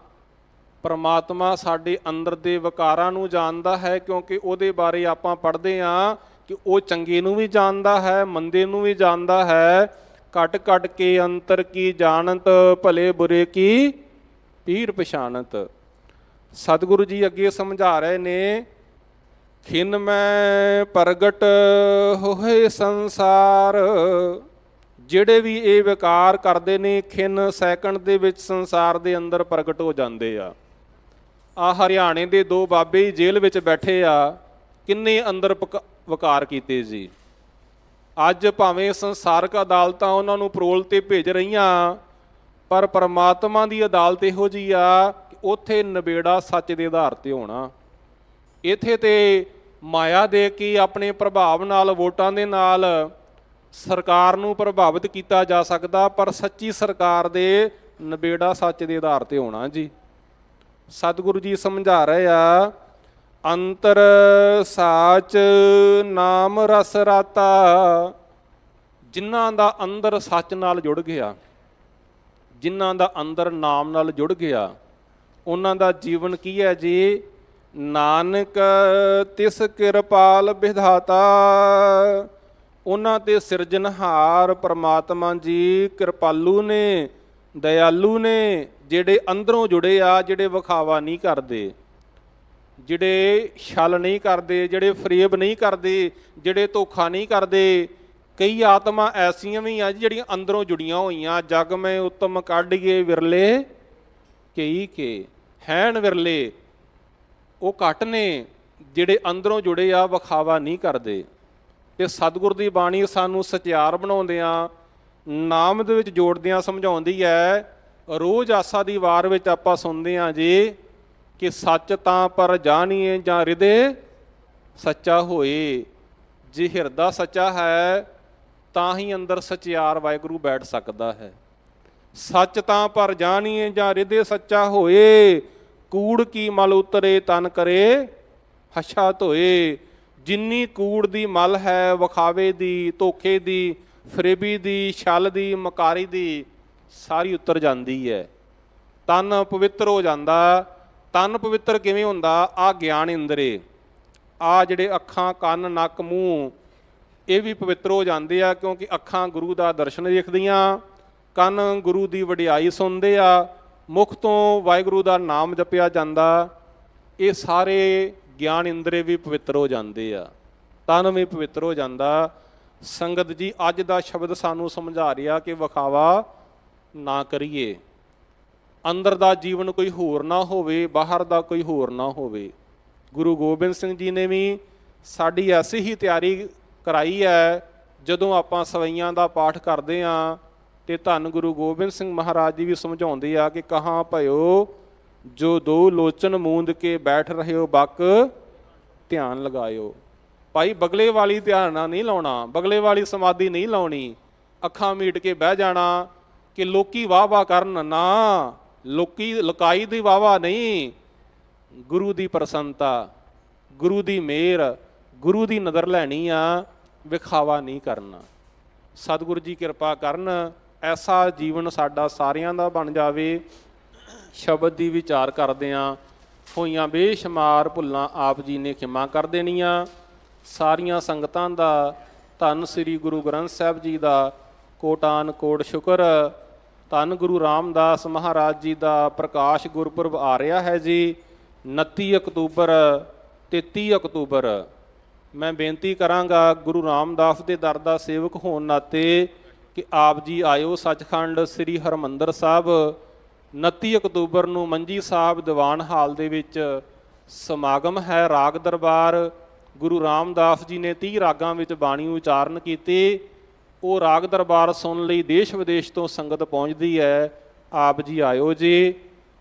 ਪਰਮਾਤਮਾ ਸਾਡੇ ਅੰਦਰ ਦੇ ਵਿਕਾਰਾਂ ਨੂੰ ਜਾਣਦਾ ਹੈ, ਕਿਉਂਕਿ ਉਹਦੇ ਬਾਰੇ ਆਪਾਂ ਪੜ੍ਹਦੇ ਹਾਂ ਕਿ ਉਹ ਚੰਗੇ ਨੂੰ ਵੀ ਜਾਣਦਾ ਹੈ, ਮੰਦੇ ਨੂੰ ਵੀ ਜਾਣਦਾ ਹੈ। ਘਟ ਘਟ ਕੇ ਅੰਤਰ ਕੀ ਜਾਣਤ, ਭਲੇ ਬੁਰੇ ਕੀ ਪੀਰ ਪਛਾਨਤ। ਸਤਿਗੁਰੂ ਜੀ ਅੱਗੇ ਸਮਝਾ ਰਹੇ ਨੇ, ਖਿਨ ਮੈਂ ਪ੍ਰਗਟ ਹੋਏ ਸੰਸਾਰ। ਜਿਹੜੇ ਵੀ ਇਹ ਵਿਕਾਰ ਕਰਦੇ ਨੇ, ਖਿਨ ਸੈਕਿੰਡ ਦੇ ਵਿੱਚ ਸੰਸਾਰ ਦੇ ਅੰਦਰ ਪ੍ਰਗਟ ਹੋ ਜਾਂਦੇ ਆ। ਆ ਹਰਿਆਣੇ ਦੇ 2 ਬਾਬੇ ਜੇਲ੍ਹ ਵਿੱਚ ਬੈਠੇ ਆ, ਕਿੰਨੇ ਅੰਦਰ ਵਿਕਾਰ ਕੀਤੇ ਜੀ। ਅੱਜ ਭਾਵੇਂ ਸੰਸਾਰਕ ਅਦਾਲਤਾਂ ਉਹਨਾਂ ਨੂੰ ਪਰੋਲ ਤੇ ਭੇਜ ਰਹੀਆਂ, ਪਰ ਪਰਮਾਤਮਾ ਦੀ ਅਦਾਲਤ ਇਹੋ ਜਿਹੀ ਆ ਕਿ ਉੱਥੇ ਨਿਬੇੜਾ ਸੱਚ ਦੇ ਆਧਾਰ ਤੇ ਹੋਣਾ। ਇੱਥੇ ਤੇ ਮਾਇਆ ਦੇ ਕੇ ਆਪਣੇ ਪ੍ਰਭਾਵ ਨਾਲ, ਵੋਟਾਂ ਦੇ ਨਾਲ ਸਰਕਾਰ ਨੂੰ ਪ੍ਰਭਾਵਿਤ ਕੀਤਾ ਜਾ ਸਕਦਾ, ਪਰ ਸੱਚੀ ਸਰਕਾਰ ਦੇ ਨਿਬੇੜਾ ਸੱਚ ਦੇ ਆਧਾਰ ਤੇ ਹੋਣਾ ਜੀ। ਸਤਿਗੁਰੂ ਜੀ ਸਮਝਾ ਰਹੇ ਆ, ਅੰਤਰ ਸਾਚ ਨਾਮ ਰਸ ਰਾਤਾ। ਜਿਨ੍ਹਾਂ ਦਾ ਅੰਦਰ ਸੱਚ ਨਾਲ ਜੁੜ ਗਿਆ, ਜਿਨ੍ਹਾਂ ਦਾ ਅੰਦਰ ਨਾਮ ਨਾਲ ਜੁੜ ਗਿਆ, ਉਹਨਾਂ ਦਾ ਜੀਵਨ ਕੀ ਹੈ ਜੀ। ਨਾਨਕ ਤਿਸ ਕਿਰਪਾਲ ਵਿਧਾਤਾ। ਉਹਨਾਂ ਤੇ ਸਿਰਜਣਹਾਰ ਪਰਮਾਤਮਾ ਜੀ ਕਿਰਪਾਲੂ ਨੇ, ਦਇਆਲੂ ਨੇ, ਜਿਹੜੇ ਅੰਦਰੋਂ ਜੁੜੇ ਆ, ਜਿਹੜੇ ਵਿਖਾਵਾ ਨਹੀਂ ਕਰਦੇ, ਜਿਹੜੇ ਛਲ ਨਹੀਂ ਕਰਦੇ, ਜਿਹੜੇ ਫਰੇਬ ਨਹੀਂ ਕਰਦੇ, ਜਿਹੜੇ ਧੋਖਾ ਨਹੀਂ ਕਰਦੇ। ਕਈ ਆਤਮਾ ਐਸੀਆਂ ਵੀ ਆ ਜਿਹੜੀਆਂ ਅੰਦਰੋਂ ਜੁੜੀਆਂ ਹੋਈਆਂ। ਜਗ ਮੈਂ ਉੱਤਮ ਕੱਢੀਏ ਵਿਰਲੇ ਕਈ ਕੇ। ਹੈਨ ਵਿਰਲੇ, ਉਹ ਘੱਟ ਨੇ ਜਿਹੜੇ ਅੰਦਰੋਂ ਜੁੜੇ ਆ, ਵਿਖਾਵਾ ਨਹੀਂ ਕਰਦੇ। ਤੇ ਸਤਿਗੁਰ ਦੀ ਬਾਣੀ ਸਾਨੂੰ ਸਚਿਆਰ ਬਣਾਉਂਦਿਆਂ, ਨਾਮ ਦੇ ਵਿੱਚ ਜੋੜਦਿਆਂ ਸਮਝਾਉਂਦੀ ਹੈ। ਰੋਜ਼ ਆਸਾ ਦੀ ਵਾਰ ਵਿੱਚ ਆਪਾਂ ਸੁਣਦੇ ਹਾਂ ਜੀ ਕਿ ਸੱਚ ਤਾਂ ਪਰ ਜਾਣੀਏ ਜਾਂ ਹਿਰਦੇ ਸੱਚਾ ਹੋਏ। ਜੇ ਹਿਰਦਾ ਸੱਚਾ ਹੈ ਤਾਂ ਹੀ ਅੰਦਰ ਸਚਿਆਰ ਵਾਹਿਗੁਰੂ ਬੈਠ ਸਕਦਾ ਹੈ। ਸੱਚ ਤਾਂ ਪਰ ਜਾਣੀਏ ਜਾਂ ਹਿਰਦੇ ਸੱਚਾ ਹੋਏ। ਕੂੜ ਕੀ ਮਲ ਉਤਰੇ ਤਨ ਕਰੇ ਹੱਛਾ ਧੋਏ। ਜਿੰਨੀ ਕੂੜ ਦੀ ਮਲ ਹੈ, ਵਿਖਾਵੇ ਦੀ, ਧੋਖੇ ਦੀ, ਫਰੇਬੀ ਦੀ, ਛਲ ਦੀ, ਮਕਾਰੀ ਦੀ, ਸਾਰੀ ਉਤਰ ਜਾਂਦੀ ਹੈ। ਤਨ ਪਵਿੱਤਰ ਹੋ ਜਾਂਦਾ। ਤਨ ਪਵਿੱਤਰ ਕਿਵੇਂ ਹੁੰਦਾ? ਆ ਗਿਆਨ ਇੰਦਰੇ, ਆ ਜਿਹੜੇ ਅੱਖਾਂ, ਕੰਨ, ਨੱਕ, ਮੂੰਹ, ਇਹ ਵੀ ਪਵਿੱਤਰ ਹੋ ਜਾਂਦੇ ਆ, ਕਿਉਂਕਿ ਅੱਖਾਂ ਗੁਰੂ ਦਾ ਦਰਸ਼ਨ ਦੇਖਦੀਆਂ, ਕੰਨ ਗੁਰੂ ਦੀ ਵਡਿਆਈ ਸੁਣਦੇ ਆ, ਮੁਖ ਤੋਂ ਵਾਹਿਗੁਰੂ ਦਾ ਨਾਮ ਜਪਿਆ ਜਾਂਦਾ। ਇਹ ਸਾਰੇ ਗਿਆਨ ਇੰਦਰੇ ਵੀ ਪਵਿੱਤਰ ਹੋ ਜਾਂਦੇ ਆ, ਤਨ ਵੀ ਪਵਿੱਤਰ ਹੋ ਜਾਂਦਾ। ਸੰਗਤ ਜੀ, ਅੱਜ ਦਾ ਸ਼ਬਦ ਸਾਨੂੰ ਸਮਝਾ ਰਿਹਾ ਕਿ ਵਿਖਾਵਾ ਨਾ ਕਰੀਏ, ਅੰਦਰ ਦਾ ਜੀਵਨ ਕੋਈ ਹੋਰ ਨਾ ਹੋਵੇ, ਬਾਹਰ ਦਾ ਕੋਈ ਹੋਰ ਨਾ ਹੋਵੇ। ਗੁਰੂ ਗੋਬਿੰਦ ਸਿੰਘ ਜੀ ਨੇ ਵੀ ਸਾਡੀ ਐਸੀ ਹੀ ਤਿਆਰੀ ਕਰਾਈ ਹੈ। ਜਦੋਂ ਆਪਾਂ ਸਵਈਆਂ ਦਾ ਪਾਠ ਕਰਦੇ ਹਾਂ ਤੇ ਧੰਨ ਗੁਰੂ ਗੋਬਿੰਦ ਸਿੰਘ ਮਹਾਰਾਜ ਜੀ ਵੀ ਸਮਝਾਉਂਦੇ ਆ ਕਿ ਕਹਾਂ ਭਇਓ ਜੋ ਦੋ ਲੋਚਨ ਮੂੰਦ ਕੇ ਬੈਠ ਰਹੇ ਹੋ ਬਕ ਧਿਆਨ ਲਗਾਇਓ। ਭਾਈ ਬਗਲੇ ਵਾਲੀ ਧਿਆਨ ਨਹੀਂ ਲਾਉਣਾ, ਬਗਲੇ ਵਾਲੀ ਸਮਾਧੀ ਨਹੀਂ ਲਾਉਣੀ, ਅੱਖਾਂ ਮੀਟ ਕੇ ਬਹਿ ਜਾਣਾ ਕਿ ਲੋਕੀ ਵਾਹ ਵਾਹ ਕਰਨ ਨਾ, ਲੋਕੀ ਲੁਕਾਈ ਦੀ ਵਾਹ ਵਾਹ ਨਹੀਂ। ਗੁਰੂ ਦੀ ਪ੍ਰਸੰਨਤਾ, ਗੁਰੂ ਦੀ ਮਿਹਰ, ਗੁਰੂ ਦੀ ਨਜ਼ਰ ਲੈਣੀ ਆ, ਵਿਖਾਵਾ ਨਹੀਂ ਕਰਨਾ। ਸਤਿਗੁਰੂ ਜੀ ਕਿਰਪਾ ਕਰਨ, ਐਸਾ ਜੀਵਨ ਸਾਡਾ ਸਾਰਿਆਂ ਦਾ ਬਣ ਜਾਵੇ। ਸ਼ਬਦ ਦੀ ਵਿਚਾਰ ਕਰਦਿਆਂ ਹੋਈਆਂ ਬੇਸ਼ੁਮਾਰ ਭੁੱਲਾਂ ਆਪ ਜੀ ਨੇ ਖਿਮਾ ਕਰ ਦੇਣੀਆਂ। ਸਾਰੀਆਂ ਸੰਗਤਾਂ ਦਾ ਧੰਨ ਸ੍ਰੀ ਗੁਰੂ ਗ੍ਰੰਥ ਸਾਹਿਬ ਜੀ ਦਾ ਕੋਟਾਨ ਕੋਟ ਸ਼ੁਕਰ। ਧੰਨ ਗੁਰੂ ਰਾਮਦਾਸ ਮਹਾਰਾਜ ਜੀ ਦਾ ਪ੍ਰਕਾਸ਼ ਗੁਰਪੁਰਬ ਆ ਰਿਹਾ ਹੈ ਜੀ, 29 ਅਕਤੂਬਰ ਤੇ 30 ਅਕਤੂਬਰ। ਮੈਂ ਬੇਨਤੀ ਕਰਾਂਗਾ ਗੁਰੂ ਰਾਮਦਾਸ ਦੇ ਦਰ ਦਾ ਸੇਵਕ ਹੋਣ ਨਾਤੇ ਕਿ ਆਪ ਜੀ ਆਇਓ ਸੱਚਖੰਡ ਸ੍ਰੀ ਹਰਿਮੰਦਰ ਸਾਹਿਬ। 29 ਅਕਤੂਬਰ ਨੂੰ ਮੰਜੀ ਸਾਹਿਬ ਦੀਵਾਨ ਹਾਲ ਦੇ ਵਿੱਚ ਸਮਾਗਮ ਹੈ, ਰਾਗ ਦਰਬਾਰ। ਗੁਰੂ ਰਾਮਦਾਸ ਜੀ ਨੇ 30 ਰਾਗਾਂ ਵਿੱਚ ਬਾਣੀ ਉਚਾਰਨ ਕੀਤੀ। ਉਹ ਰਾਗ ਦਰਬਾਰ ਸੁਣਨ ਲਈ ਦੇਸ਼ ਵਿਦੇਸ਼ ਤੋਂ ਸੰਗਤ ਪਹੁੰਚਦੀ ਹੈ। ਆਪ ਜੀ ਆਇਓ ਜੀ।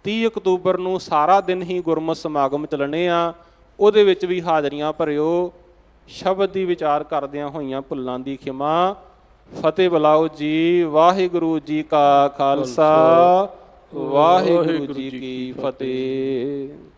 30 ਅਕਤੂਬਰ ਨੂੰ ਸਾਰਾ ਦਿਨ ਹੀ ਗੁਰਮਤਿ ਸਮਾਗਮ ਚੱਲਣੇ ਆ, ਉਹਦੇ ਵਿੱਚ ਵੀ ਹਾਜ਼ਰੀਆਂ ਭਰਿਓ। ਸ਼ਬਦ ਦੀ ਵਿਚਾਰ ਕਰਦਿਆਂ ਹੋਈਆਂ ਭੁੱਲਾਂ ਦੀ ਖਿਮਾ। ਫਤਿਹ ਬੁਲਾਓ ਜੀ। ਵਾਹਿਗੁਰੂ ਜੀ ਕਾ ਖਾਲਸਾ, ਵਾਹਿਗੁਰੂ ਜੀ ਕੀ ਫਤਿਹ।